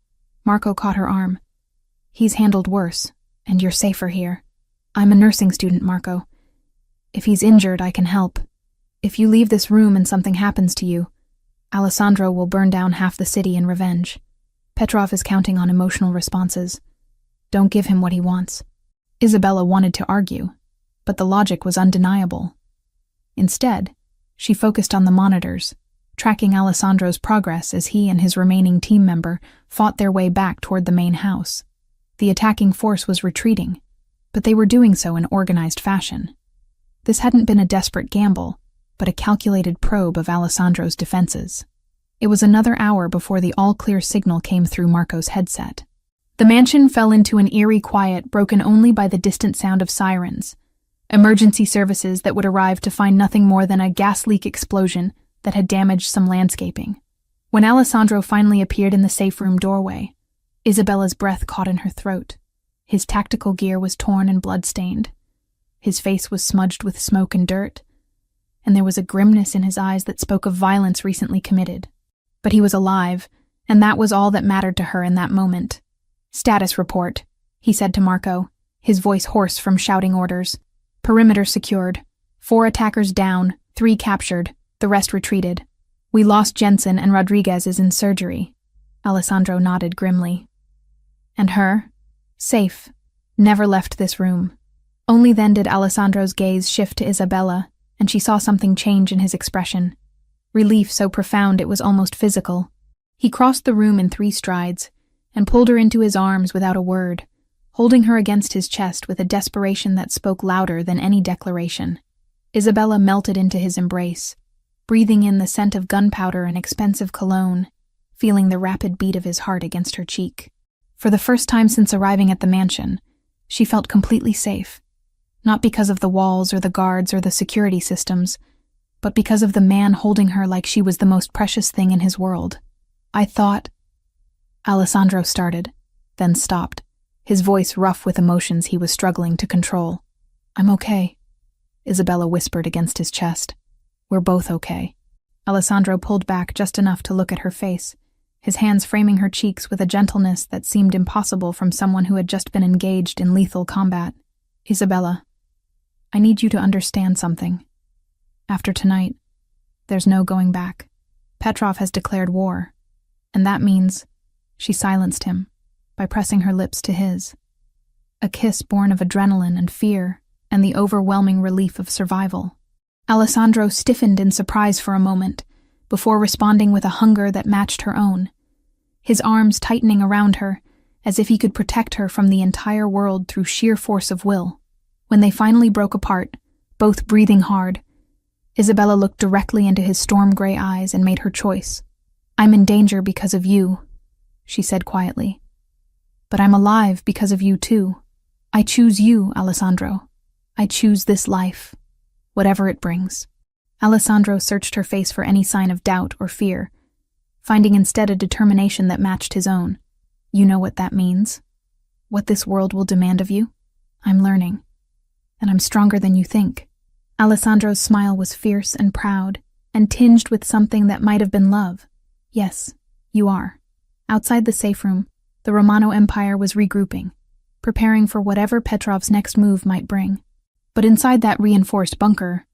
Marco caught her arm. He's handled worse, and you're safer here. I'm a nursing student, Marco. If he's injured, I can help. If you leave this room and something happens to you, Alessandro will burn down half the city in revenge. Petrov is counting on emotional responses. Don't give him what he wants. Isabella wanted to argue, but the logic was undeniable. Instead, she focused on the monitors, tracking Alessandro's progress as he and his remaining team member fought their way back toward the main house. The attacking force was retreating, but they were doing so in organized fashion. This hadn't been a desperate gamble, but a calculated probe of Alessandro's defenses. It was another hour before the all-clear signal came through Marco's headset. The mansion fell into an eerie quiet broken only by the distant sound of sirens, emergency services that would arrive to find nothing more than a gas leak explosion that had damaged some landscaping. When Alessandro finally appeared in the safe room doorway, Isabella's breath caught in her throat. His tactical gear was torn and blood-stained. His face was smudged with smoke and dirt, and there was a grimness in his eyes that spoke of violence recently committed. But he was alive, and that was all that mattered to her in that moment. "Status report," he said to Marco, his voice hoarse from shouting orders. "Perimeter secured. 4 attackers down, 3 captured, the rest retreated. We lost Jensen and Rodriguez is in surgery." Alessandro nodded grimly. "And her?" "Safe. Never left this room." Only then did Alessandro's gaze shift to Isabella, and she saw something change in his expression. Relief so profound it was almost physical. He crossed the room in 3 strides, and pulled her into his arms without a word, holding her against his chest with a desperation that spoke louder than any declaration. Isabella melted into his embrace, breathing in the scent of gunpowder and expensive cologne, feeling the rapid beat of his heart against her cheek. For the first time since arriving at the mansion, she felt completely safe, not because of the walls or the guards or the security systems, but because of the man holding her like she was the most precious thing in his world. "I thought—" Alessandro started, then stopped, his voice rough with emotions he was struggling to control. "I'm okay," Isabella whispered against his chest. "We're both okay." Alessandro pulled back just enough to look at her face, his hands framing her cheeks with a gentleness that seemed impossible from someone who had just been engaged in lethal combat. "Isabella, I need you to understand something. After tonight, there's no going back. Petrov has declared war, and that means—" She silenced him by pressing her lips to his. A kiss born of adrenaline and fear and the overwhelming relief of survival. Alessandro stiffened in surprise for a moment, before responding with a hunger that matched her own, his arms tightening around her, as if he could protect her from the entire world through sheer force of will. When they finally broke apart, both breathing hard, Isabella looked directly into his storm-gray eyes and made her choice. "I'm in danger because of you," she said quietly. "But I'm alive because of you too. I choose you, Alessandro. I choose this life, whatever it brings." Alessandro searched her face for any sign of doubt or fear, finding instead a determination that matched his own. "You know what that means? What this world will demand of you? I'm learning. And I'm stronger than you think." Alessandro's smile was fierce and proud, and tinged with something that might have been love. "Yes, you are." Outside the safe room, the Romano Empire was regrouping, preparing for whatever Petrov's next move might bring. But inside that reinforced bunker,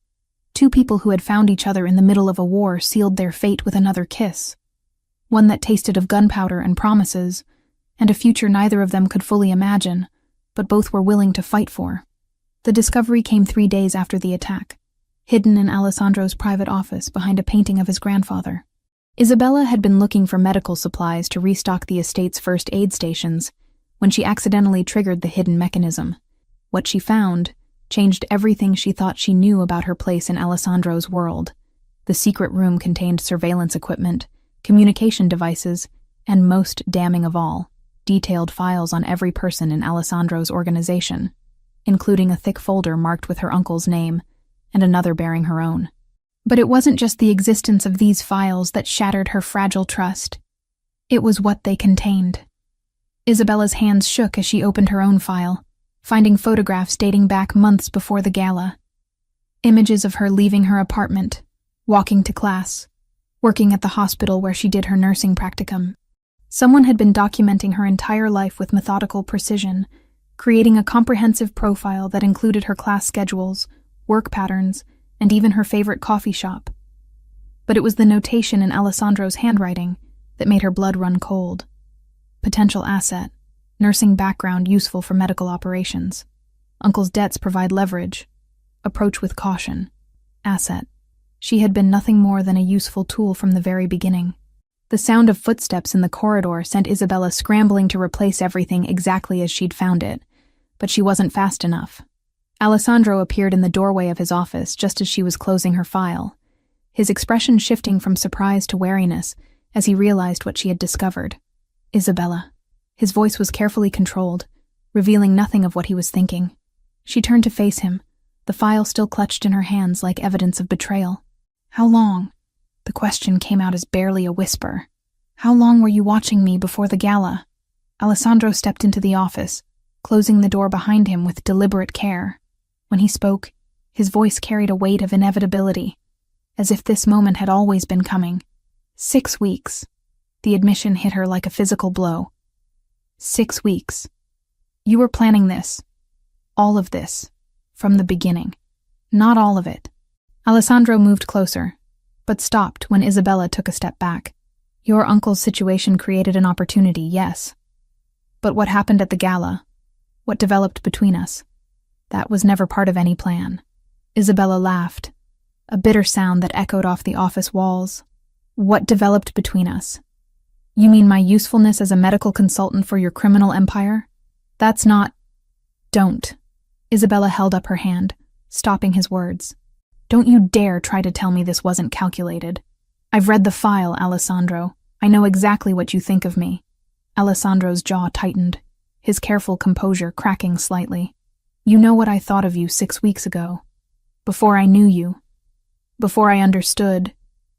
2 people who had found each other in the middle of a war sealed their fate with another kiss, one that tasted of gunpowder and promises, and a future neither of them could fully imagine, but both were willing to fight for. The discovery came 3 days after the attack, hidden in Alessandro's private office behind a painting of his grandfather. Isabella had been looking for medical supplies to restock the estate's first aid stations when she accidentally triggered the hidden mechanism. What she found changed everything she thought she knew about her place in Alessandro's world. The secret room contained surveillance equipment, communication devices, and most damning of all, detailed files on every person in Alessandro's organization, including a thick folder marked with her uncle's name and another bearing her own. But it wasn't just the existence of these files that shattered her fragile trust. It was what they contained. Isabella's hands shook as she opened her own file, finding photographs dating back months before the gala. Images of her leaving her apartment, walking to class, working at the hospital where she did her nursing practicum. Someone had been documenting her entire life with methodical precision, creating a comprehensive profile that included her class schedules, work patterns, and even her favorite coffee shop. But it was the notation in Alessandro's handwriting that made her blood run cold. Potential asset. Nursing background useful for medical operations. Uncle's debts provide leverage. Approach with caution. Asset. She had been nothing more than a useful tool from the very beginning. The sound of footsteps in the corridor sent Isabella scrambling to replace everything exactly as she'd found it, but she wasn't fast enough. Alessandro appeared in the doorway of his office just as she was closing her file, his expression shifting from surprise to wariness as he realized what she had discovered. Isabella. His voice was carefully controlled, revealing nothing of what he was thinking. She turned to face him, the file still clutched in her hands like evidence of betrayal. How long? The question came out as barely a whisper. How long were you watching me before the gala? Alessandro stepped into the office, closing the door behind him with deliberate care. When he spoke, his voice carried a weight of inevitability, as if this moment had always been coming. 6 weeks. The admission hit her like a physical blow. 6 weeks. You were planning this. All of this. From the beginning. Not all of it. Alessandro moved closer, but stopped when Isabella took a step back. Your uncle's situation created an opportunity, yes. But what happened at the gala? What developed between us? That was never part of any plan. Isabella laughed, a bitter sound that echoed off the office walls. What developed between us? You mean my usefulness as a medical consultant for your criminal empire? That's not... Don't. Isabella held up her hand, stopping his words. Don't you dare try to tell me this wasn't calculated. I've read the file, Alessandro. I know exactly what you think of me. Alessandro's jaw tightened, his careful composure cracking slightly. You know what I thought of you 6 weeks ago. Before I knew you. Before I understood.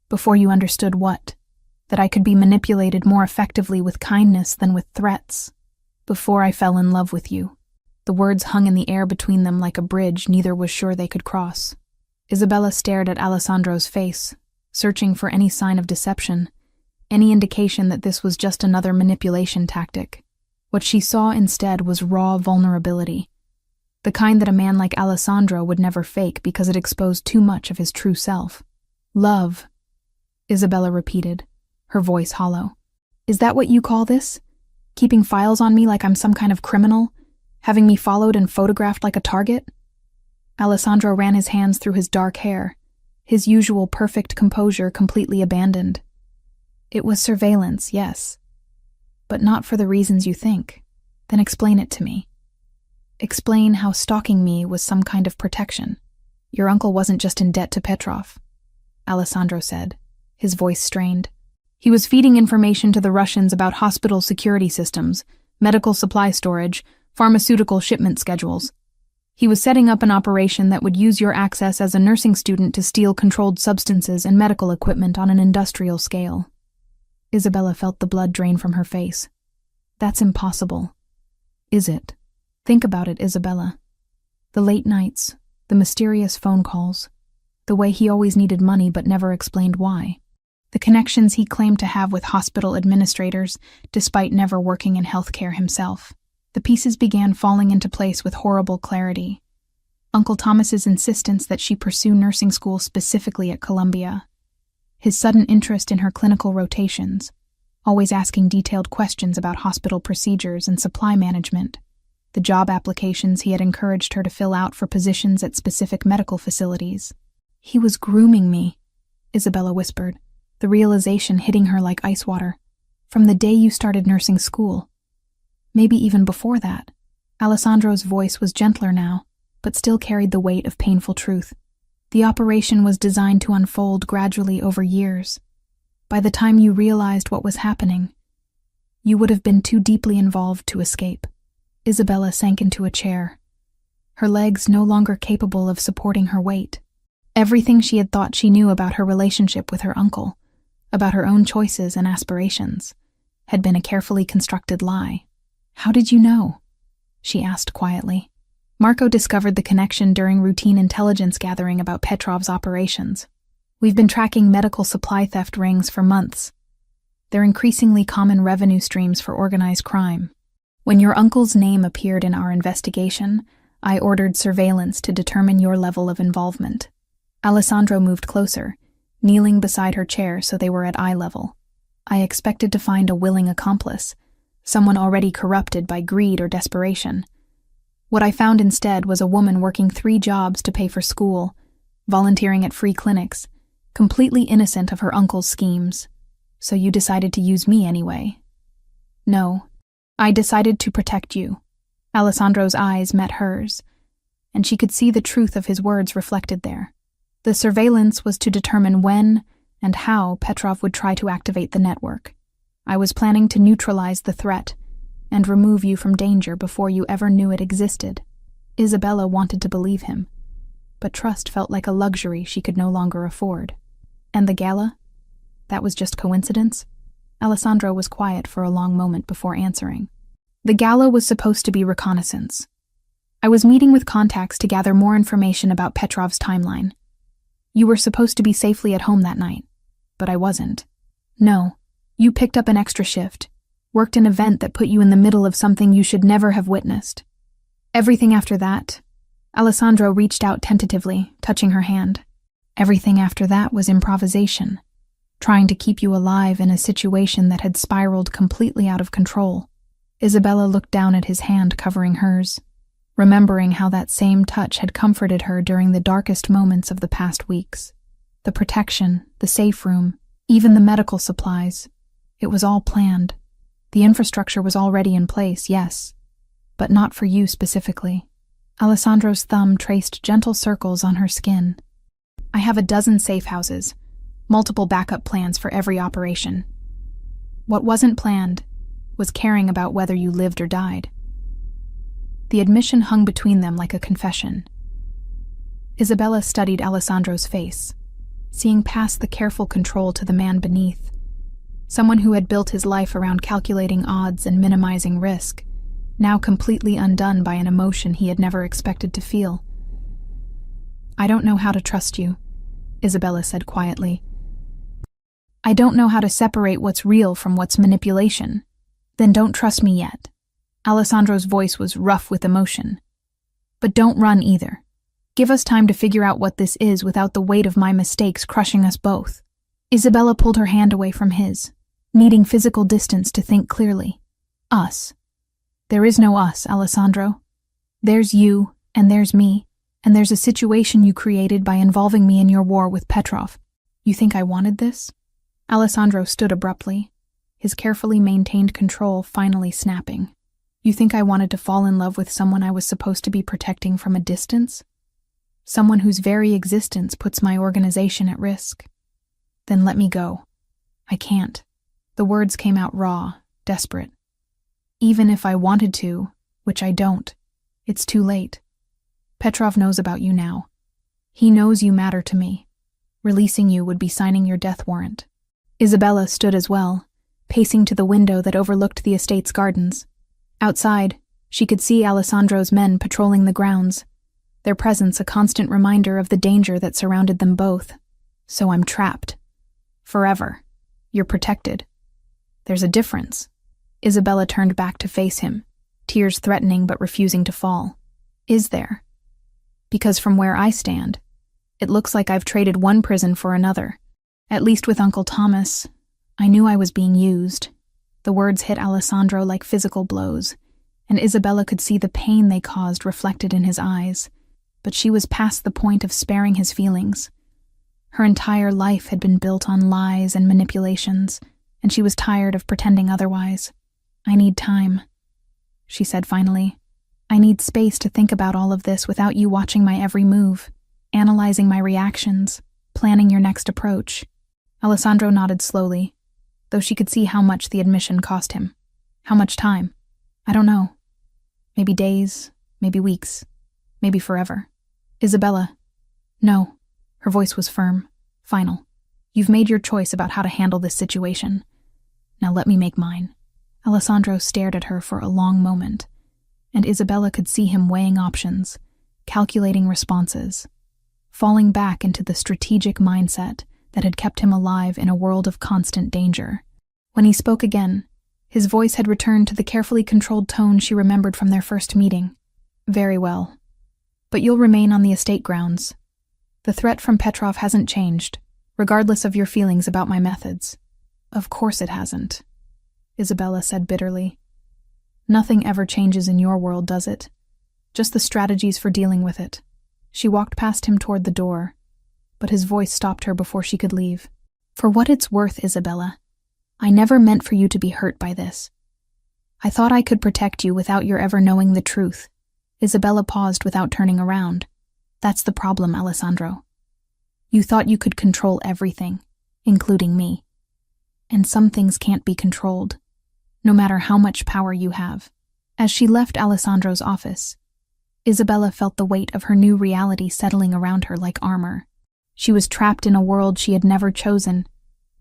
Before you understood what? That I could be manipulated more effectively with kindness than with threats. Before I fell in love with you. The words hung in the air between them like a bridge neither was sure they could cross. Isabella stared at Alessandro's face, searching for any sign of deception, any indication that this was just another manipulation tactic. What she saw instead was raw vulnerability, the kind that a man like Alessandro would never fake because it exposed too much of his true self. Love, Isabella repeated, her voice hollow. Is that what you call this? Keeping files on me like I'm some kind of criminal? Having me followed and photographed like a target? Alessandro ran his hands through his dark hair, his usual perfect composure completely abandoned. It was surveillance, yes. But not for the reasons you think. Then explain it to me. Explain how stalking me was some kind of protection. Your uncle wasn't just in debt to Petrov, Alessandro said, his voice strained. He was feeding information to the Russians about hospital security systems, medical supply storage, pharmaceutical shipment schedules. He was setting up an operation that would use your access as a nursing student to steal controlled substances and medical equipment on an industrial scale. Isabella felt the blood drain from her face. That's impossible. Is it? Think about it, Isabella. The late nights, the mysterious phone calls, the way he always needed money but never explained why. The connections he claimed to have with hospital administrators, despite never working in healthcare himself. The pieces began falling into place with horrible clarity. Uncle Thomas's insistence that she pursue nursing school specifically at Columbia. His sudden interest in her clinical rotations, always asking detailed questions about hospital procedures and supply management. The job applications he had encouraged her to fill out for positions at specific medical facilities. He was grooming me, Isabella whispered, the realization hitting her like ice water. From the day you started nursing school. Maybe even before that. Alessandro's voice was gentler now, but still carried the weight of painful truth. The operation was designed to unfold gradually over years. By the time you realized what was happening, you would have been too deeply involved to escape. Isabella sank into a chair, her legs no longer capable of supporting her weight. Everything she had thought she knew about her relationship with her uncle, about her own choices and aspirations, had been a carefully constructed lie. How did you know? She asked quietly. Marco discovered the connection during routine intelligence gathering about Petrov's operations. We've been tracking medical supply theft rings for months. They're increasingly common revenue streams for organized crime. When your uncle's name appeared in our investigation, I ordered surveillance to determine your level of involvement. Alessandro moved closer, kneeling beside her chair so they were at eye level. I expected to find a willing accomplice, someone already corrupted by greed or desperation. What I found instead was a woman working 3 jobs to pay for school, volunteering at free clinics, completely innocent of her uncle's schemes. So you decided to use me anyway. No, I decided to protect you. Alessandro's eyes met hers, and she could see the truth of his words reflected there. The surveillance was to determine when and how Petrov would try to activate the network. I was planning to neutralize the threat and remove you from danger before you ever knew it existed. Isabella wanted to believe him, but trust felt like a luxury she could no longer afford. And the gala? That was just coincidence? Alessandro was quiet for a long moment before answering. The gala was supposed to be reconnaissance. I was meeting with contacts to gather more information about Petrov's timeline. You were supposed to be safely at home that night, but I wasn't. No, you picked up an extra shift, worked an event that put you in the middle of something you should never have witnessed. Everything after that, Alessandro reached out tentatively, touching her hand. Everything after that was improvisation, trying to keep you alive in a situation that had spiraled completely out of control. Isabella looked down at his hand covering hers, remembering how that same touch had comforted her during the darkest moments of the past weeks. The protection, the safe room, even the medical supplies. It was all planned. The infrastructure was already in place, yes, but not for you specifically. Alessandro's thumb traced gentle circles on her skin. I have a dozen safe houses, multiple backup plans for every operation. What wasn't planned was caring about whether you lived or died. The admission hung between them like a confession. Isabella studied Alessandro's face, seeing past the careful control to the man beneath, someone who had built his life around calculating odds and minimizing risk, now completely undone by an emotion he had never expected to feel. I don't know how to trust you, Isabella said quietly. I don't know how to separate what's real from what's manipulation. Then don't trust me yet. Alessandro's voice was rough with emotion. But don't run either. Give us time to figure out what this is without the weight of my mistakes crushing us both. Isabella pulled her hand away from his, needing physical distance to think clearly. Us. There is no us, Alessandro. There's you, and there's me, and there's a situation you created by involving me in your war with Petrov. You think I wanted this? Alessandro stood abruptly, his carefully maintained control finally snapping. You think I wanted to fall in love with someone I was supposed to be protecting from a distance? Someone whose very existence puts my organization at risk? Then let me go. I can't. The words came out raw, desperate. Even if I wanted to, which I don't, it's too late. Petrov knows about you now. He knows you matter to me. Releasing you would be signing your death warrant. Isabella stood as well, pacing to the window that overlooked the estate's gardens. Outside, she could see Alessandro's men patrolling the grounds, their presence a constant reminder of the danger that surrounded them both. So I'm trapped. Forever. You're protected. There's a difference. Isabella turned back to face him, tears threatening but refusing to fall. Is there? Because from where I stand, it looks like I've traded one prison for another. At least with Uncle Thomas, I knew I was being used. The words hit Alessandro like physical blows, and Isabella could see the pain they caused reflected in his eyes, but she was past the point of sparing his feelings. Her entire life had been built on lies and manipulations, and she was tired of pretending otherwise. I need time, she said finally. I need space to think about all of this without you watching my every move, analyzing my reactions, planning your next approach. Alessandro nodded slowly, though she could see how much the admission cost him. How much time? I don't know. Maybe days, maybe weeks, maybe forever. Isabella. No. Her voice was firm, final. You've made your choice about how to handle this situation. Now let me make mine. Alessandro stared at her for a long moment, and Isabella could see him weighing options, calculating responses, falling back into the strategic mindset that had kept him alive in a world of constant danger. When he spoke again, his voice had returned to the carefully controlled tone she remembered from their first meeting. Very well. But you'll remain on the estate grounds. The threat from Petrov hasn't changed, regardless of your feelings about my methods. Of course it hasn't, Isabella said bitterly. Nothing ever changes in your world, does it? Just the strategies for dealing with it. She walked past him toward the door, but his voice stopped her before she could leave. For what it's worth, Isabella, I never meant for you to be hurt by this. I thought I could protect you without your ever knowing the truth. Isabella paused without turning around. That's the problem, Alessandro. You thought you could control everything, including me. And some things can't be controlled, no matter how much power you have. As she left Alessandro's office, Isabella felt the weight of her new reality settling around her like armor. She was trapped in a world she had never chosen,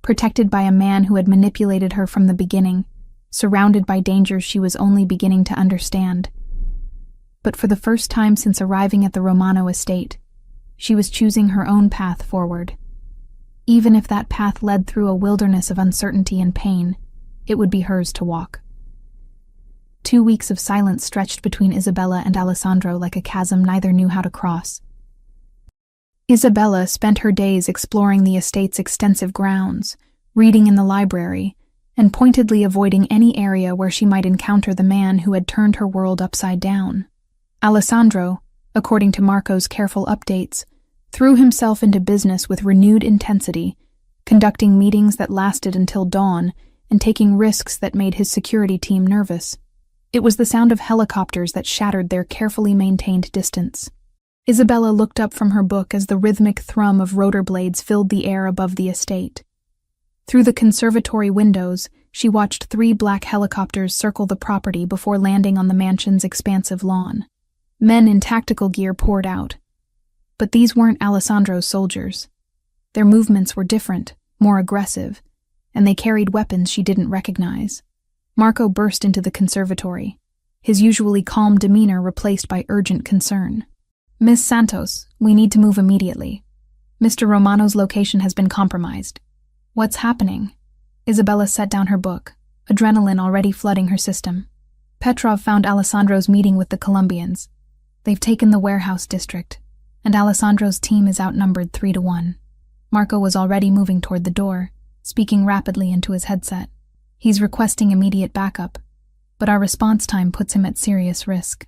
protected by a man who had manipulated her from the beginning, surrounded by dangers she was only beginning to understand. But for the first time since arriving at the Romano estate, she was choosing her own path forward. Even if that path led through a wilderness of uncertainty and pain, it would be hers to walk. 2 weeks of silence stretched between Isabella and Alessandro like a chasm neither knew how to cross. Isabella spent her days exploring the estate's extensive grounds, reading in the library, and pointedly avoiding any area where she might encounter the man who had turned her world upside down. Alessandro, according to Marco's careful updates, threw himself into business with renewed intensity, conducting meetings that lasted until dawn and taking risks that made his security team nervous. It was the sound of helicopters that shattered their carefully maintained distance. Isabella looked up from her book as the rhythmic thrum of rotor blades filled the air above the estate. Through the conservatory windows, she watched 3 black helicopters circle the property before landing on the mansion's expansive lawn. Men in tactical gear poured out. But these weren't Alessandro's soldiers. Their movements were different, more aggressive, and they carried weapons she didn't recognize. Marco burst into the conservatory, his usually calm demeanor replaced by urgent concern. Miss Santos, we need to move immediately. Mr. Romano's location has been compromised. What's happening? Isabella set down her book, adrenaline already flooding her system. Petrov found Alessandro's meeting with the Colombians. They've taken the warehouse district, and Alessandro's team is outnumbered 3-1. Marco was already moving toward the door, speaking rapidly into his headset. He's requesting immediate backup, but our response time puts him at serious risk.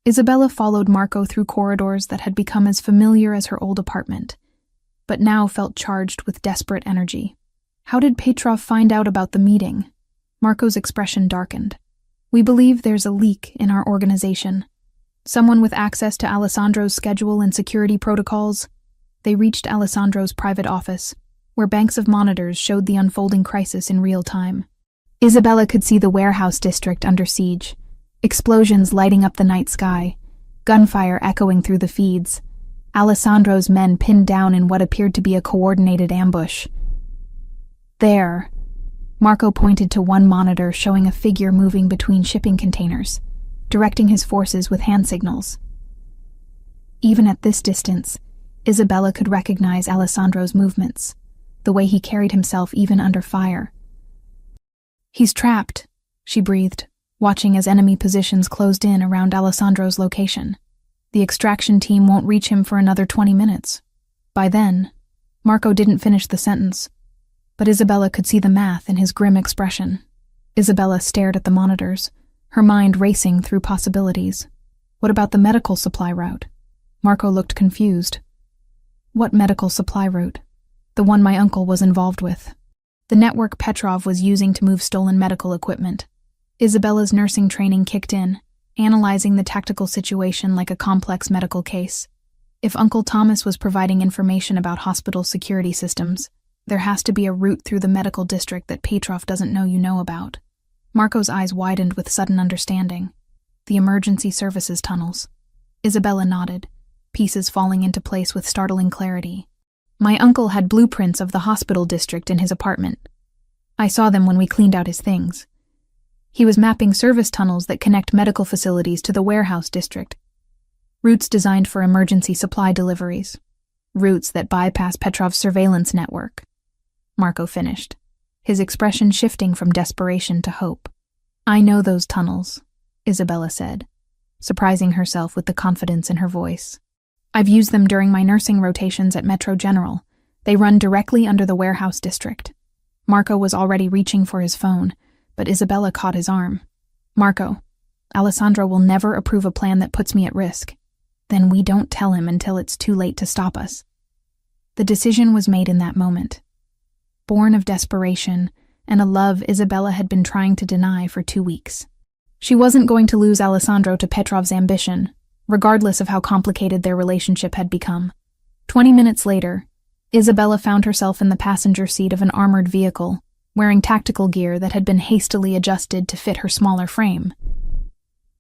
Isabella followed Marco through corridors that had become as familiar as her old apartment, but now felt charged with desperate energy. How did Petrov find out about the meeting? Marco's expression darkened. We believe there's a leak in our organization. Someone with access to Alessandro's schedule and security protocols. They reached Alessandro's private office, where banks of monitors showed the unfolding crisis in real time. Isabella could see the warehouse district under siege, explosions lighting up the night sky, gunfire echoing through the feeds, Alessandro's men pinned down in what appeared to be a coordinated ambush. There, Marco pointed to one monitor showing a figure moving between shipping containers, directing his forces with hand signals. Even at this distance, Isabella could recognize Alessandro's movements, the way he carried himself even under fire. He's trapped, she breathed, watching as enemy positions closed in around Alessandro's location. The extraction team won't reach him for another 20 minutes. By then, Marco didn't finish the sentence, but Isabella could see the math in his grim expression. Isabella stared at the monitors, her mind racing through possibilities. What about the medical supply route? Marco looked confused. What medical supply route? The one my uncle was involved with. The network Petrov was using to move stolen medical equipment. Isabella's nursing training kicked in, analyzing the tactical situation like a complex medical case. If Uncle Thomas was providing information about hospital security systems, there has to be a route through the medical district that Petrov doesn't know you know about. Marco's eyes widened with sudden understanding. The emergency services tunnels. Isabella nodded, pieces falling into place with startling clarity. My uncle had blueprints of the hospital district in his apartment. I saw them when we cleaned out his things. He was mapping service tunnels that connect medical facilities to the warehouse district. Routes designed for emergency supply deliveries. Routes that bypass Petrov's surveillance network. Marco finished, his expression shifting from desperation to hope. I know those tunnels, Isabella said, surprising herself with the confidence in her voice. I've used them during my nursing rotations at Metro General. They run directly under the warehouse district. Marco was already reaching for his phone, but Isabella caught his arm. Marco, Alessandro will never approve a plan that puts me at risk. Then we don't tell him until it's too late to stop us. The decision was made in that moment. Born of desperation and a love Isabella had been trying to deny for 2 weeks. She wasn't going to lose Alessandro to Petrov's ambition, regardless of how complicated their relationship had become. 20 minutes later, Isabella found herself in the passenger seat of an armored vehicle, wearing tactical gear that had been hastily adjusted to fit her smaller frame.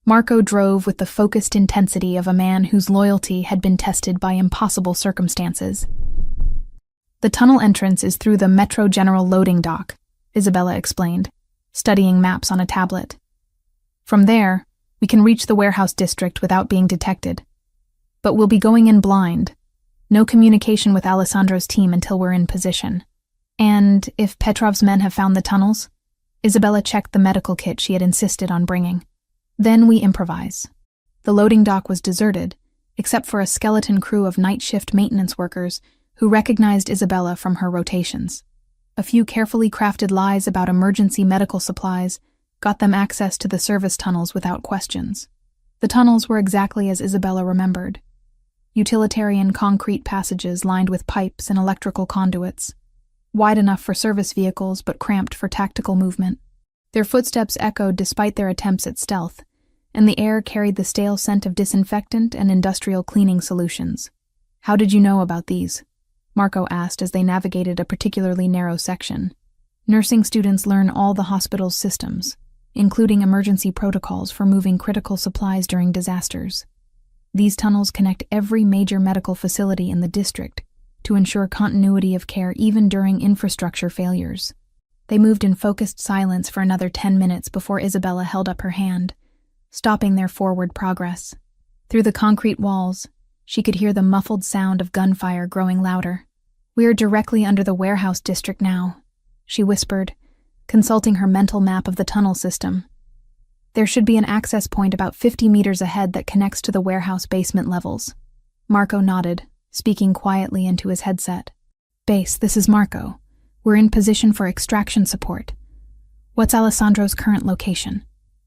Marco drove with the focused intensity of a man whose loyalty had been tested by impossible circumstances. The tunnel entrance is through the Metro General loading dock, Isabella explained, studying maps on a tablet. From there, we can reach the warehouse district without being detected. But we'll be going in blind. No communication with Alessandro's team until we're in position. And if Petrov's men have found the tunnels, Isabella checked the medical kit she had insisted on bringing. Then we improvise. The loading dock was deserted, except for a skeleton crew of night shift maintenance workers who recognized Isabella from her rotations. A few carefully crafted lies about emergency medical supplies got them access to the service tunnels without questions. The tunnels were exactly as Isabella remembered. Utilitarian concrete passages lined with pipes and electrical conduits, wide enough for service vehicles but cramped for tactical movement. Their footsteps echoed despite their attempts at stealth, and the air carried the stale scent of disinfectant and industrial cleaning solutions. "How did you know about these?" Marco asked as they navigated a particularly narrow section. Nursing students learn all the hospital's systems, including emergency protocols for moving critical supplies during disasters. These tunnels connect every major medical facility in the district to ensure continuity of care even during infrastructure failures. They moved in focused silence for another 10 minutes before Isabella held up her hand, stopping their forward progress. Through the concrete walls, she could hear the muffled sound of gunfire growing louder. "We're directly under the warehouse district now," she whispered, consulting her mental map of the tunnel system. "There should be an access point about 50 meters ahead that connects to the warehouse basement levels." Marco nodded, speaking quietly into his headset. "Base, this is Marco. We're in position for extraction support. What's Alessandro's current location?"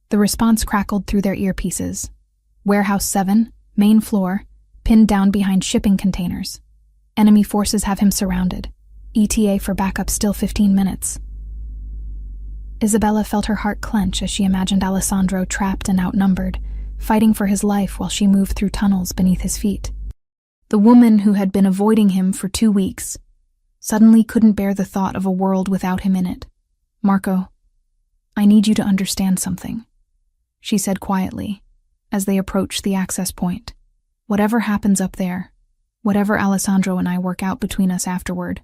The response crackled through their earpieces. "Warehouse 7, main floor, pinned down behind shipping containers. Enemy forces have him surrounded. ETA for backup still 15 minutes. Isabella felt her heart clench as she imagined Alessandro trapped and outnumbered, fighting for his life while she moved through tunnels beneath his feet. The woman who had been avoiding him for 2 weeks suddenly couldn't bear the thought of a world without him in it. "Marco, I need you to understand something," she said quietly, as they approached the access point. "Whatever happens up there, whatever Alessandro and I work out between us afterward,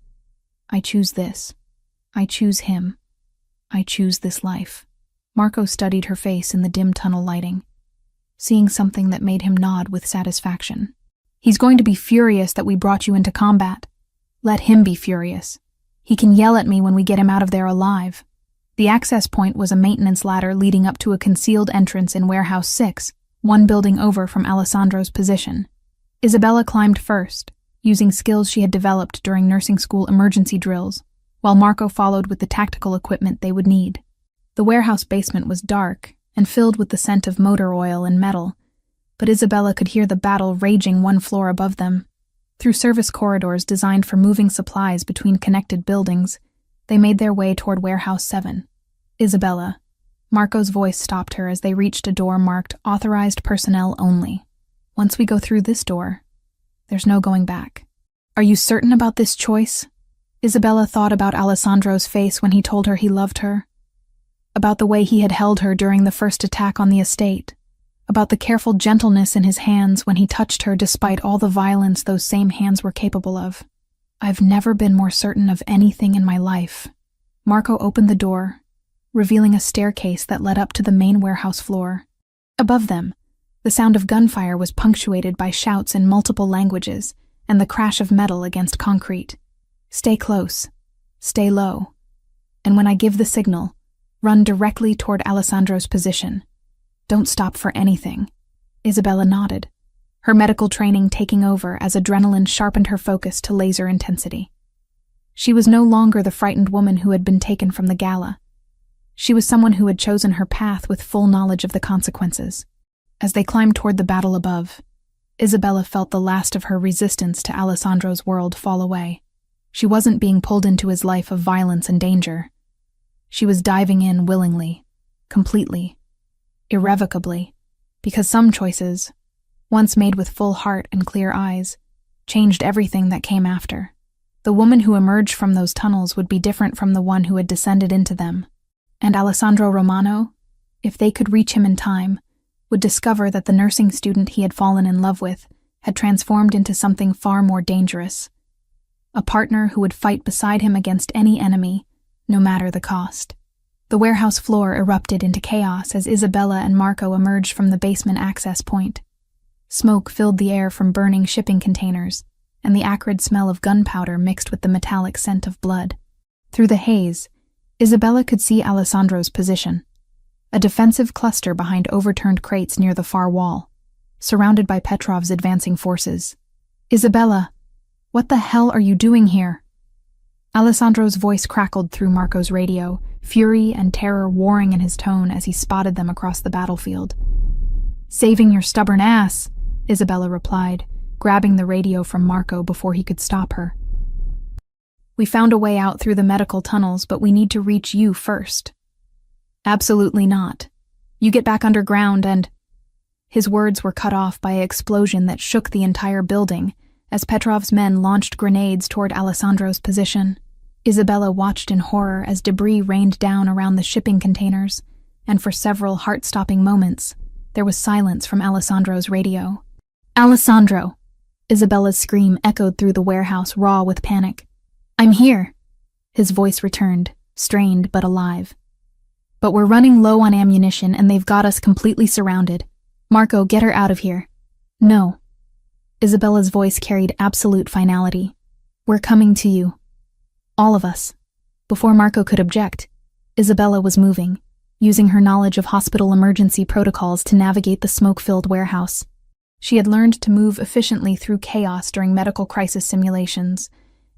I choose this. I choose him. I choose this life." Marco studied her face in the dim tunnel lighting, seeing something that made him nod with satisfaction. "He's going to be furious that we brought you into combat. Let him be furious. He can yell at me when we get him out of there alive." The access point was a maintenance ladder leading up to a concealed entrance in Warehouse 6, one building over from Alessandro's position. Isabella climbed first, using skills she had developed during nursing school emergency drills, while Marco followed with the tactical equipment they would need. The warehouse basement was dark and filled with the scent of motor oil and metal, but Isabella could hear the battle raging one floor above them. Through service corridors designed for moving supplies between connected buildings, they made their way toward Warehouse 7. "Isabella," Marco's voice stopped her as they reached a door marked "Authorized Personnel Only." "Once we go through this door, there's no going back." "Are you certain about this choice?" Isabella thought about Alessandro's face when he told her he loved her, about the way he had held her during the first attack on the estate, about the careful gentleness in his hands when he touched her despite all the violence those same hands were capable of. "I've never been more certain of anything in my life." Marco opened the door, revealing a staircase that led up to the main warehouse floor. Above them, the sound of gunfire was punctuated by shouts in multiple languages and the crash of metal against concrete. "Stay close, stay low, and when I give the signal, run directly toward Alessandro's position. Don't stop for anything." Isabella nodded, her medical training taking over as adrenaline sharpened her focus to laser intensity. She was no longer the frightened woman who had been taken from the Gala. She was someone who had chosen her path with full knowledge of the consequences. As they climbed toward the battle above, Isabella felt the last of her resistance to Alessandro's world fall away. She wasn't being pulled into his life of violence and danger. She was diving in willingly, completely, irrevocably, because some choices, once made with full heart and clear eyes, changed everything that came after. The woman who emerged from those tunnels would be different from the one who had descended into them. And Alessandro Romano, if they could reach him in time, would discover that the nursing student he had fallen in love with had transformed into something far more dangerous. A partner who would fight beside him against any enemy, no matter the cost. The warehouse floor erupted into chaos as Isabella and Marco emerged from the basement access point. Smoke filled the air from burning shipping containers, and the acrid smell of gunpowder mixed with the metallic scent of blood. Through the haze, Isabella could see Alessandro's position, a defensive cluster behind overturned crates near the far wall, surrounded by Petrov's advancing forces. "Isabella, what the hell are you doing here?" Alessandro's voice crackled through Marco's radio, fury and terror warring in his tone as he spotted them across the battlefield. "Saving your stubborn ass," Isabella replied, grabbing the radio from Marco before he could stop her. "We found a way out through the medical tunnels, but we need to reach you first." "Absolutely not. You get back underground and—" His words were cut off by an explosion that shook the entire building as Petrov's men launched grenades toward Alessandro's position. Isabella watched in horror as debris rained down around the shipping containers, and for several heart-stopping moments, there was silence from Alessandro's radio. "Alessandro!" Isabella's scream echoed through the warehouse, raw with panic. "I'm here." His voice returned, strained but alive. "But we're running low on ammunition and they've got us completely surrounded. Marco, get her out of here." "No." Isabella's voice carried absolute finality. "We're coming to you. All of us." Before Marco could object, Isabella was moving, using her knowledge of hospital emergency protocols to navigate the smoke-filled warehouse. She had learned to move efficiently through chaos during medical crisis simulations,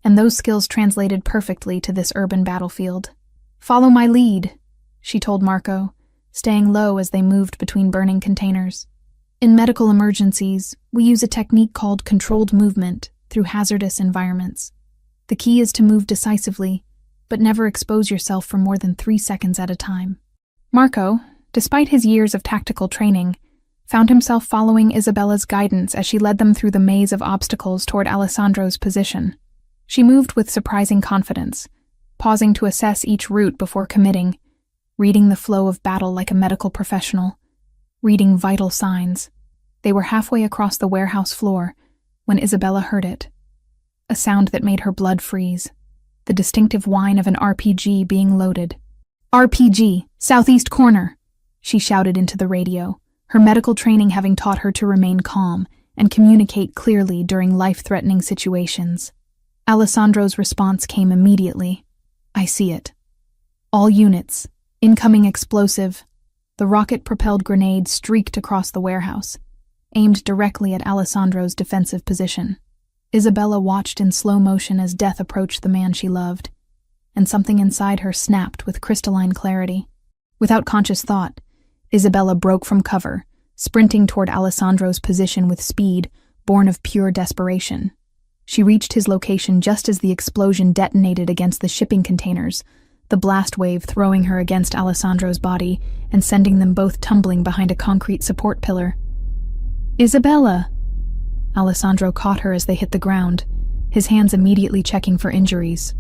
and those skills translated perfectly to this urban battlefield. "Follow my lead," she told Marco, staying low as they moved between burning containers. "In medical emergencies, we use a technique called controlled movement through hazardous environments. The key is to move decisively, but never expose yourself for more than 3 seconds at a time." Marco, despite his years of tactical training, found himself following Isabella's guidance as she led them through the maze of obstacles toward Alessandro's position. She moved with surprising confidence, pausing to assess each route before committing, reading the flow of battle like a medical professional, reading vital signs. They were halfway across the warehouse floor when Isabella heard it. A sound that made her blood freeze, the distinctive whine of an RPG being loaded. "RPG, southeast corner," she shouted into the radio, her medical training having taught her to remain calm and communicate clearly during life-threatening situations. Alessandro's response came immediately. "I see it. All units, incoming explosive." The rocket-propelled grenade streaked across the warehouse, aimed directly at Alessandro's defensive position. Isabella watched in slow motion as death approached the man she loved, and something inside her snapped with crystalline clarity. Without conscious thought, Isabella broke from cover, sprinting toward Alessandro's position with speed born of pure desperation. She reached his location just as the explosion detonated against the shipping containers, the blast wave throwing her against Alessandro's body and sending them both tumbling behind a concrete support pillar. "Isabella!" Alessandro caught her as they hit the ground, his hands immediately checking for injuries.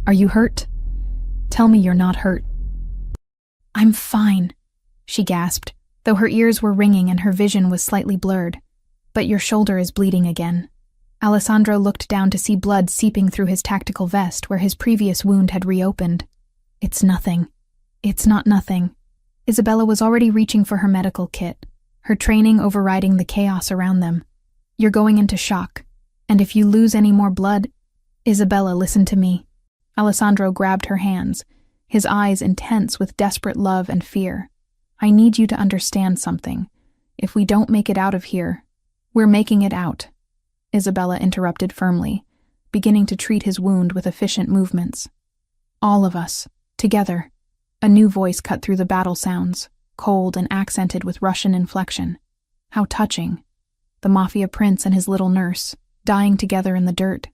"Are you hurt? Tell me you're not hurt." "I'm fine," she gasped, though her ears were ringing and her vision was slightly blurred. "But your shoulder is bleeding again." Alessandro looked down to see blood seeping through his tactical vest where his previous wound had reopened. "It's nothing. It's not nothing." Isabella was already reaching for her medical kit, her training overriding the chaos around them. "You're going into shock, and if you lose any more blood—" "Isabella, listen to me." Alessandro grabbed her hands, his eyes intense with desperate love and fear. "I need you to understand something. If we don't make it out of here, we're making it out." Isabella interrupted firmly, beginning to treat his wound with efficient movements. "All of us, together. A new voice cut through the battle sounds, cold and accented with Russian inflection. How touching. The Mafia prince and his little nurse, dying together in the dirt.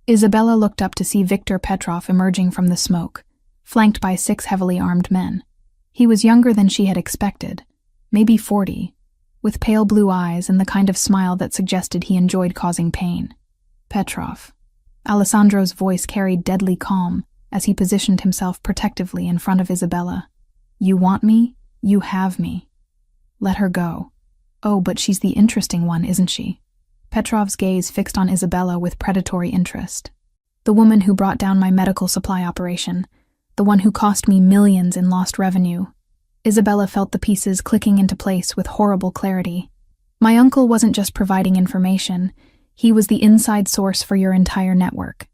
Isabella looked up to see Viktor Petrov emerging from the smoke, flanked by 6 heavily armed men. He was younger than she had expected, maybe 40, with pale blue eyes and the kind of smile that suggested he enjoyed causing pain. Petrov. Alessandro's voice carried deadly calm as he positioned himself protectively in front of Isabella. You want me? You have me. Let her go. Oh, but she's the interesting one, isn't she? Petrov's gaze fixed on Isabella with predatory interest. The woman who brought down my medical supply operation, the one who cost me millions in lost revenue. Isabella felt the pieces clicking into place with horrible clarity. My uncle wasn't just providing information, he was the inside source for your entire network.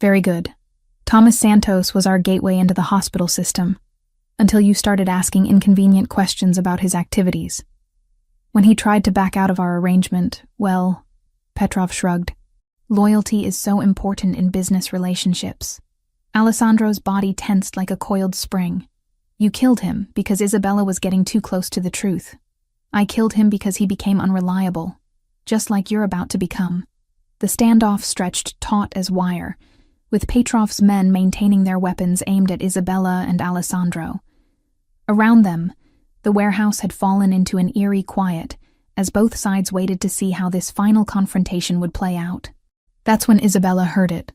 Very good. Thomas Santos was our gateway into the hospital system, until you started asking inconvenient questions about his activities. When he tried to back out of our arrangement, well, Petrov shrugged. Loyalty is so important in business relationships. Alessandro's body tensed like a coiled spring. You killed him because Isabella was getting too close to the truth. I killed him because he became unreliable, just like you're about to become. The standoff stretched taut as wire, with Petrov's men maintaining their weapons aimed at Isabella and Alessandro. Around them, the warehouse had fallen into an eerie quiet as both sides waited to see how this final confrontation would play out. That's when Isabella heard it,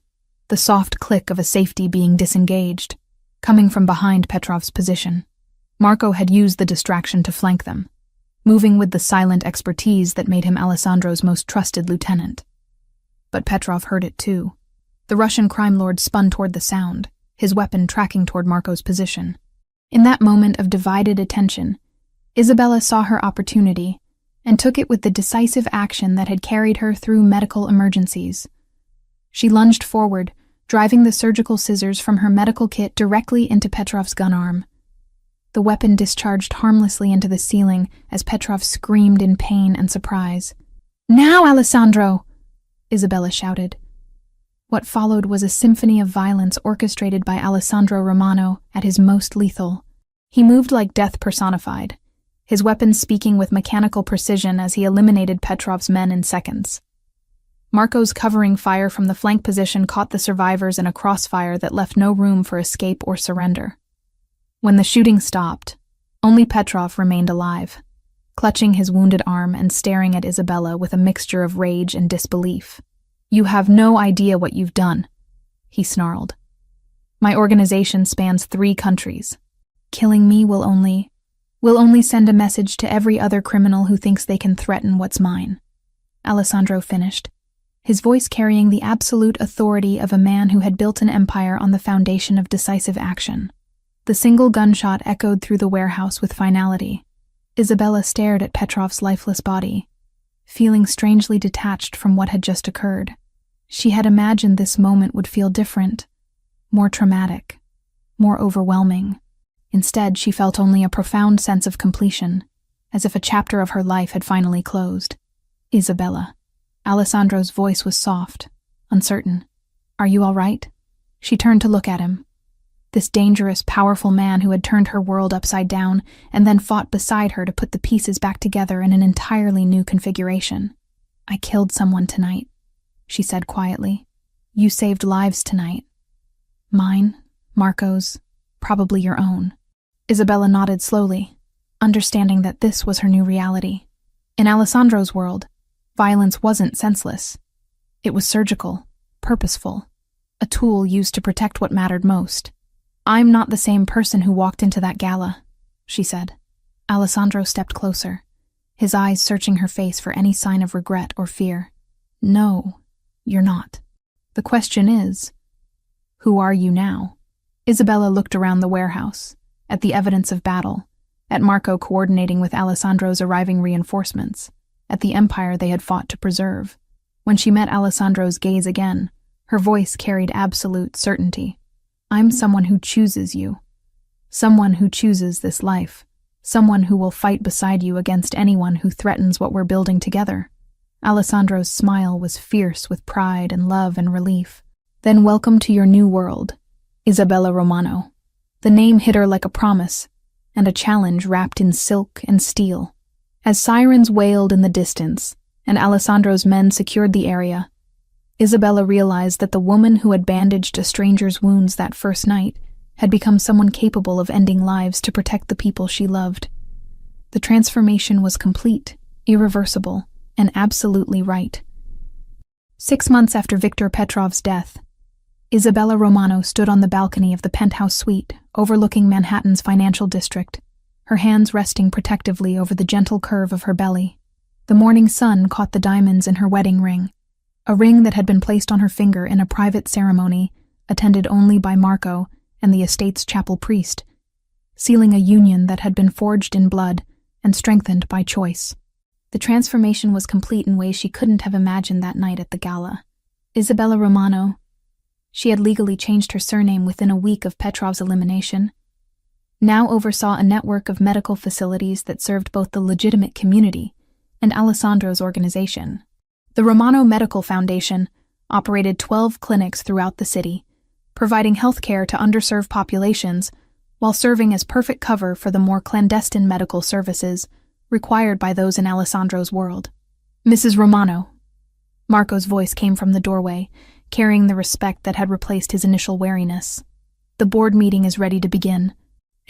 the soft click of a safety being disengaged, coming from behind Petrov's position. Marco had used the distraction to flank them, moving with the silent expertise that made him Alessandro's most trusted lieutenant. But Petrov heard it too. The Russian crime lord spun toward the sound, his weapon tracking toward Marco's position. In that moment of divided attention, Isabella saw her opportunity and took it with the decisive action that had carried her through medical emergencies. She lunged forward, driving the surgical scissors from her medical kit directly into Petrov's gun arm. The weapon discharged harmlessly into the ceiling as Petrov screamed in pain and surprise. "Now, Alessandro!" Isabella shouted. What followed was a symphony of violence orchestrated by Alessandro Romano at his most lethal. He moved like death personified, his weapon speaking with mechanical precision as he eliminated Petrov's men in seconds. Marco's covering fire from the flank position caught the survivors in a crossfire that left no room for escape or surrender. When the shooting stopped, only Petrov remained alive, clutching his wounded arm and staring at Isabella with a mixture of rage and disbelief. "You have no idea what you've done," he snarled. "My organization spans 3 countries. Killing me will only send a message to every other criminal who thinks they can threaten what's mine," Alessandro finished, his voice carrying the absolute authority of a man who had built an empire on the foundation of decisive action. The single gunshot echoed through the warehouse with finality. Isabella stared at Petrov's lifeless body, feeling strangely detached from what had just occurred. She had imagined this moment would feel different, more traumatic, more overwhelming. Instead, she felt only a profound sense of completion, as if a chapter of her life had finally closed. "Isabella." Alessandro's voice was soft, uncertain. "Are you all right?" She turned to look at him. This dangerous, powerful man who had turned her world upside down and then fought beside her to put the pieces back together in an entirely new configuration. "I killed someone tonight," she said quietly. "You saved lives tonight. Mine, Marco's, probably your own." Isabella nodded slowly, understanding that this was her new reality. In Alessandro's world, violence wasn't senseless. It was surgical, purposeful, a tool used to protect what mattered most. "I'm not the same person who walked into that gala," she said. Alessandro stepped closer, his eyes searching her face for any sign of regret or fear. "No, you're not. The question is, who are you now?" Isabella looked around the warehouse, at the evidence of battle, at Marco coordinating with Alessandro's arriving reinforcements, at the empire they had fought to preserve. When she met Alessandro's gaze again, her voice carried absolute certainty. "I'm someone who chooses you. Someone who chooses this life. Someone who will fight beside you against anyone who threatens what we're building together." Alessandro's smile was fierce with pride and love and relief. "Then welcome to your new world, Isabella Romano. The name hit her like a promise, and a challenge wrapped in silk and steel. As sirens wailed in the distance, and Alessandro's men secured the area, Isabella realized that the woman who had bandaged a stranger's wounds that first night had become someone capable of ending lives to protect the people she loved. The transformation was complete, irreversible, and absolutely right. 6 months after Viktor Petrov's death, Isabella Romano stood on the balcony of the penthouse suite overlooking Manhattan's financial district, her hands resting protectively over the gentle curve of her belly. The morning sun caught the diamonds in her wedding ring, a ring that had been placed on her finger in a private ceremony attended only by Marco and the estate's chapel priest, sealing a union that had been forged in blood and strengthened by choice. The transformation was complete in ways she couldn't have imagined that night at the gala. Isabella Romano, she had legally changed her surname within a week of Petrov's elimination, now oversaw a network of medical facilities that served both the legitimate community and Alessandro's organization. The Romano Medical Foundation operated 12 clinics throughout the city, providing health care to underserved populations while serving as perfect cover for the more clandestine medical services required by those in Alessandro's world. "Mrs. Romano." Marco's voice came from the doorway, carrying the respect that had replaced his initial wariness. "The board meeting is ready to begin."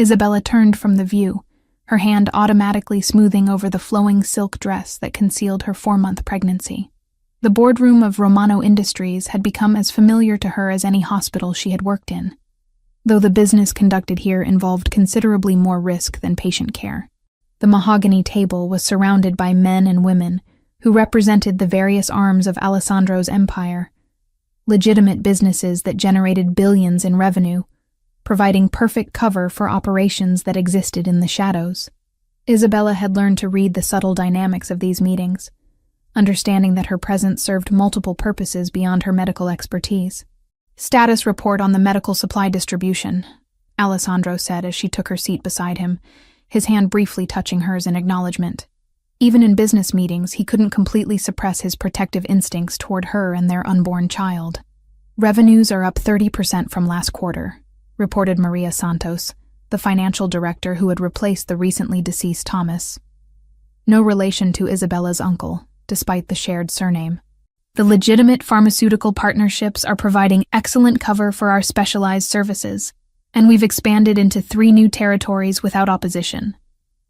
Isabella turned from the view, her hand automatically smoothing over the flowing silk dress that concealed her 4-month pregnancy. The boardroom of Romano Industries had become as familiar to her as any hospital she had worked in, though the business conducted here involved considerably more risk than patient care. The mahogany table was surrounded by men and women who represented the various arms of Alessandro's empire, legitimate businesses that generated billions in revenue, providing perfect cover for operations that existed in the shadows. Isabella had learned to read the subtle dynamics of these meetings, understanding that her presence served multiple purposes beyond her medical expertise. "Status report on the medical supply distribution," Alessandro said as she took her seat beside him, his hand briefly touching hers in acknowledgement. Even in business meetings, he couldn't completely suppress his protective instincts toward her and their unborn child. "Revenues are up 30% from last quarter," reported Maria Santos, the financial director who had replaced the recently deceased Thomas. No relation to Isabella's uncle, despite the shared surname. "The legitimate pharmaceutical partnerships are providing excellent cover for our specialized services, and we've expanded into 3 new territories without opposition."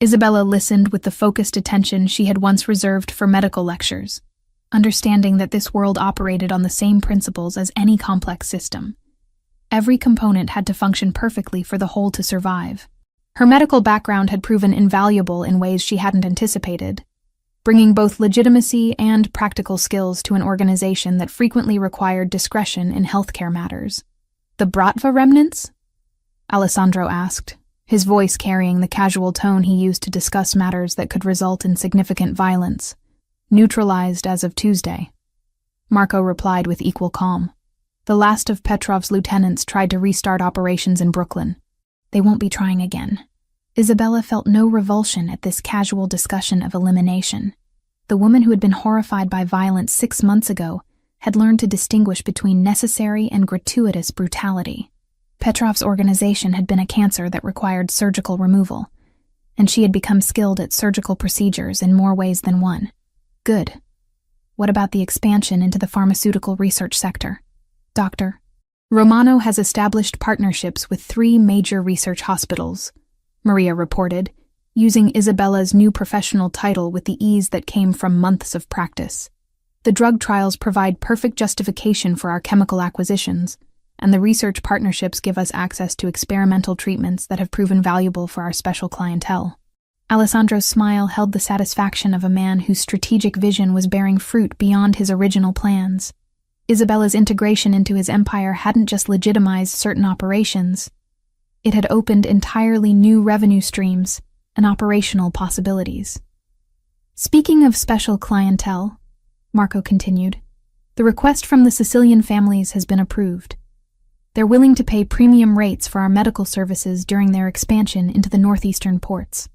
Isabella listened with the focused attention she had once reserved for medical lectures, understanding that this world operated on the same principles as any complex system. Every component had to function perfectly for the whole to survive. Her medical background had proven invaluable in ways she hadn't anticipated, bringing both legitimacy and practical skills to an organization that frequently required discretion in healthcare matters. "The Bratva remnants?" Alessandro asked, his voice carrying the casual tone he used to discuss matters that could result in significant violence. "Neutralized as of Tuesday." Marco replied with equal calm. "The last of Petrov's lieutenants tried to restart operations in Brooklyn. They won't be trying again." Isabella felt no revulsion at this casual discussion of elimination. The woman who had been horrified by violence 6 months ago had learned to distinguish between necessary and gratuitous brutality. Petrov's organization had been a cancer that required surgical removal, and she had become skilled at surgical procedures in more ways than one. Good. What about the expansion into the pharmaceutical research sector? "Doctor, Romano has established partnerships with 3 major research hospitals," Maria reported, using Isabella's new professional title with the ease that came from months of practice. "The drug trials provide perfect justification for our chemical acquisitions, and the research partnerships give us access to experimental treatments that have proven valuable for our special clientele." Alessandro's smile held the satisfaction of a man whose strategic vision was bearing fruit beyond his original plans. Isabella's integration into his empire hadn't just legitimized certain operations, it had opened entirely new revenue streams and operational possibilities. "Speaking of special clientele," Marco continued, "the request from the Sicilian families has been approved. They're willing to pay premium rates for our medical services during their expansion into the northeastern ports."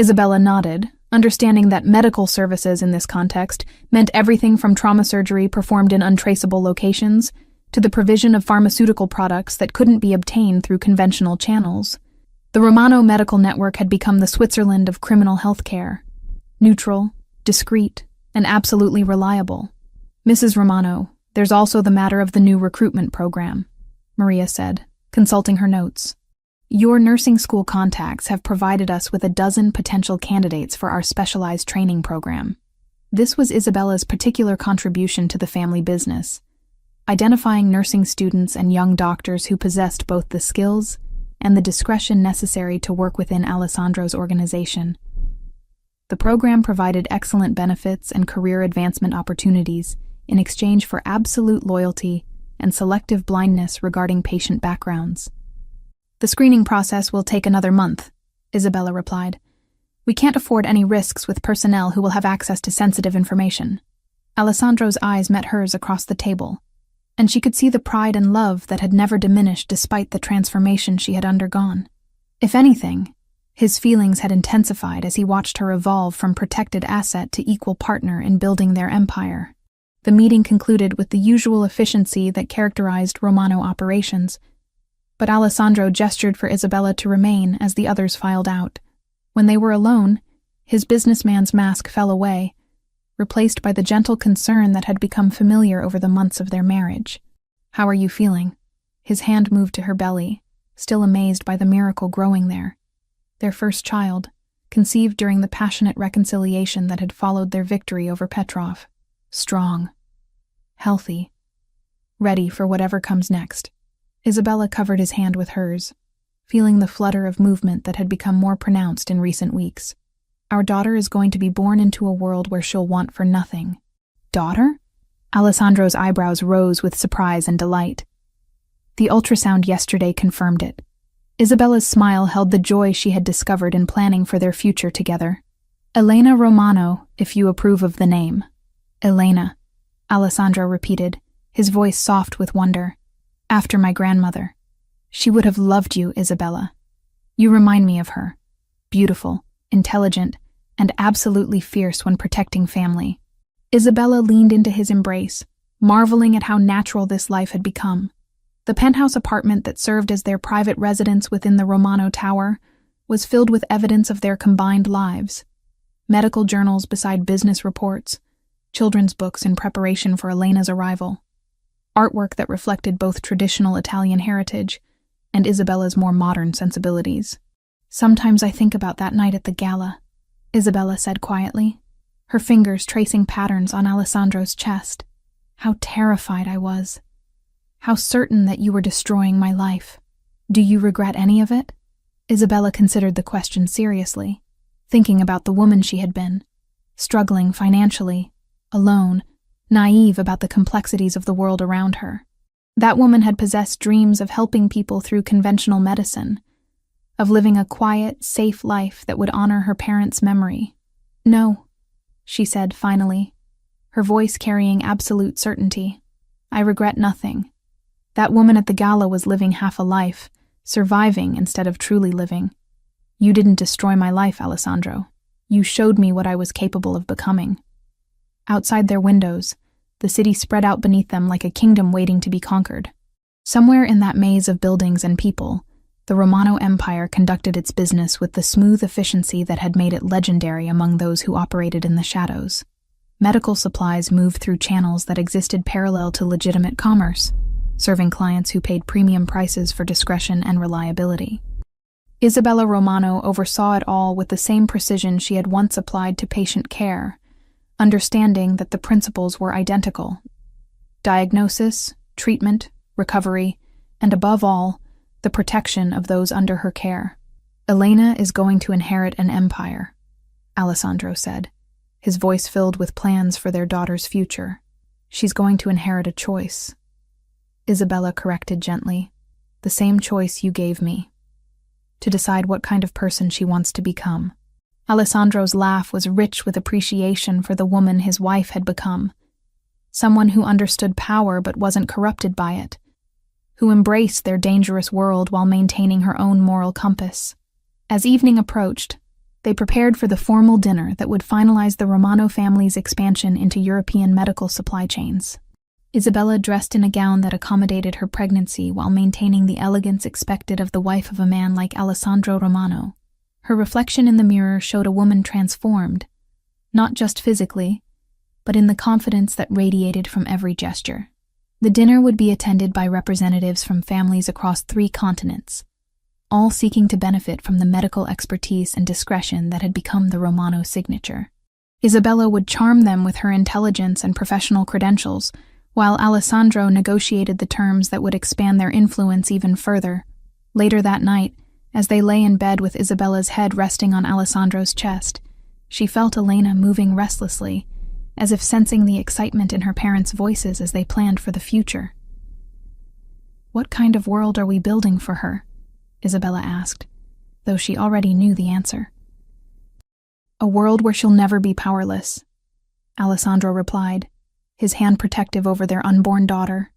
Isabella nodded, understanding that medical services in this context meant everything from trauma surgery performed in untraceable locations to the provision of pharmaceutical products that couldn't be obtained through conventional channels. The Romano Medical Network had become the Switzerland of criminal health care. Neutral, discreet, and absolutely reliable. "Mrs. Romano, there's also the matter of the new recruitment program," Maria said, consulting her notes. "Your nursing school contacts have provided us with a dozen potential candidates for our specialized training program." This was Isabella's particular contribution to the family business, identifying nursing students and young doctors who possessed both the skills and the discretion necessary to work within Alessandro's organization. The program provided excellent benefits and career advancement opportunities in exchange for absolute loyalty and selective blindness regarding patient backgrounds. "The screening process will take another month," Isabella replied. "We can't afford any risks with personnel who will have access to sensitive information." Alessandro's eyes met hers across the table, and she could see the pride and love that had never diminished despite the transformation she had undergone. If anything, his feelings had intensified as he watched her evolve from protected asset to equal partner in building their empire. The meeting concluded with the usual efficiency that characterized Romano operations, but Alessandro gestured for Isabella to remain as the others filed out. When they were alone, his businessman's mask fell away, replaced by the gentle concern that had become familiar over the months of their marriage. "How are you feeling?" His hand moved to her belly, still amazed by the miracle growing there. Their first child, conceived during the passionate reconciliation that had followed their victory over Petrov. Strong, healthy, ready for whatever comes next. Isabella covered his hand with hers, feeling the flutter of movement that had become more pronounced in recent weeks. "Our daughter is going to be born into a world where she'll want for nothing." "Daughter?" Alessandro's eyebrows rose with surprise and delight. The ultrasound yesterday confirmed it. Isabella's smile held the joy she had discovered in planning for their future together. "Elena Romano, if you approve of the name." "Elena," Alessandro repeated, his voice soft with wonder. "After my grandmother. She would have loved you, Isabella. You remind me of her. Beautiful, intelligent, and absolutely fierce when protecting family." Isabella leaned into his embrace, marveling at how natural this life had become. The penthouse apartment that served as their private residence within the Romano Tower was filled with evidence of their combined lives. Medical journals beside business reports, children's books in preparation for Elena's arrival, artwork that reflected both traditional Italian heritage and Isabella's more modern sensibilities. "Sometimes I think about that night at the Gala," Isabella said quietly, her fingers tracing patterns on Alessandro's chest. "How terrified I was. How certain that you were destroying my life. Do you regret any of it?" Isabella considered the question seriously, thinking about the woman she had been, struggling financially, alone, naive about the complexities of the world around her. That woman had possessed dreams of helping people through conventional medicine, of living a quiet, safe life that would honor her parents' memory. "No," she said finally, her voice carrying absolute certainty. "I regret nothing. That woman at the Gala was living half a life, surviving instead of truly living. You didn't destroy my life, Alessandro. You showed me what I was capable of becoming." Outside their windows, the city spread out beneath them like a kingdom waiting to be conquered. Somewhere in that maze of buildings and people, the Romano Empire conducted its business with the smooth efficiency that had made it legendary among those who operated in the shadows. Medical supplies moved through channels that existed parallel to legitimate commerce, serving clients who paid premium prices for discretion and reliability. Isabella Romano oversaw it all with the same precision she had once applied to patient care, understanding that the principles were identical: diagnosis, treatment, recovery, and above all, the protection of those under her care. "Elena is going to inherit an empire," Alessandro said, his voice filled with plans for their daughter's future. "She's going to inherit a choice." Isabella corrected gently, "The same choice you gave me, to decide what kind of person she wants to become." Alessandro's laugh was rich with appreciation for the woman his wife had become, someone who understood power but wasn't corrupted by it, who embraced their dangerous world while maintaining her own moral compass. As evening approached, they prepared for the formal dinner that would finalize the Romano family's expansion into European medical supply chains. Isabella dressed in a gown that accommodated her pregnancy while maintaining the elegance expected of the wife of a man like Alessandro Romano. Her reflection in the mirror showed a woman transformed, not just physically, but in the confidence that radiated from every gesture. The dinner would be attended by representatives from families across 3 continents, all seeking to benefit from the medical expertise and discretion that had become the Romano signature. Isabella would charm them with her intelligence and professional credentials, while Alessandro negotiated the terms that would expand their influence even further. Later that night, as they lay in bed with Isabella's head resting on Alessandro's chest, she felt Elena moving restlessly, as if sensing the excitement in her parents' voices as they planned for the future. "What kind of world are we building for her?" Isabella asked, though she already knew the answer. "A world where she'll never be powerless," Alessandro replied, his hand protective over their unborn daughter.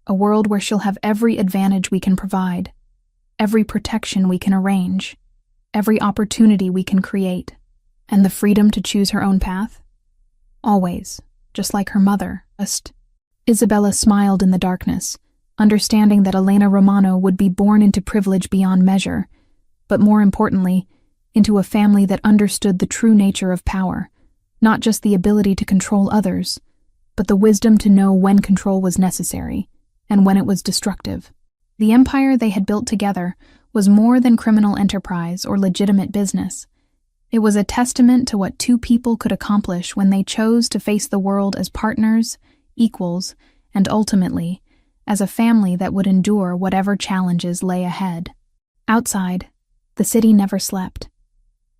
"A world where she'll have every advantage we can provide, every protection we can arrange, every opportunity we can create, and the freedom to choose her own path. Always, just like her mother." Isabella smiled in the darkness, understanding that Elena Romano would be born into privilege beyond measure, but more importantly, into a family that understood the true nature of power, not just the ability to control others, but the wisdom to know when control was necessary and when it was destructive. The empire they had built together was more than criminal enterprise or legitimate business. It was a testament to what 2 people could accomplish when they chose to face the world as partners, equals, and ultimately, as a family that would endure whatever challenges lay ahead. Outside, the city never slept,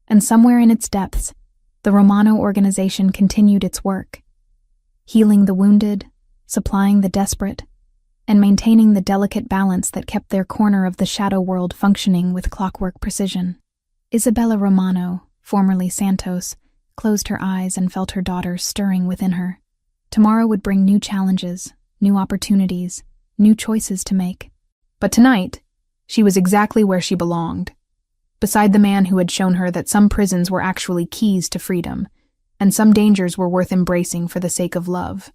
and somewhere in its depths, the Romano organization continued its work, healing the wounded, supplying the desperate, and maintaining the delicate balance that kept their corner of the shadow world functioning with clockwork precision. Isabella Romano, formerly Santos, closed her eyes and felt her daughter stirring within her. Tomorrow would bring new challenges, new opportunities, new choices to make. But tonight, she was exactly where she belonged, beside the man who had shown her that some prisons were actually keys to freedom, and some dangers were worth embracing for the sake of love.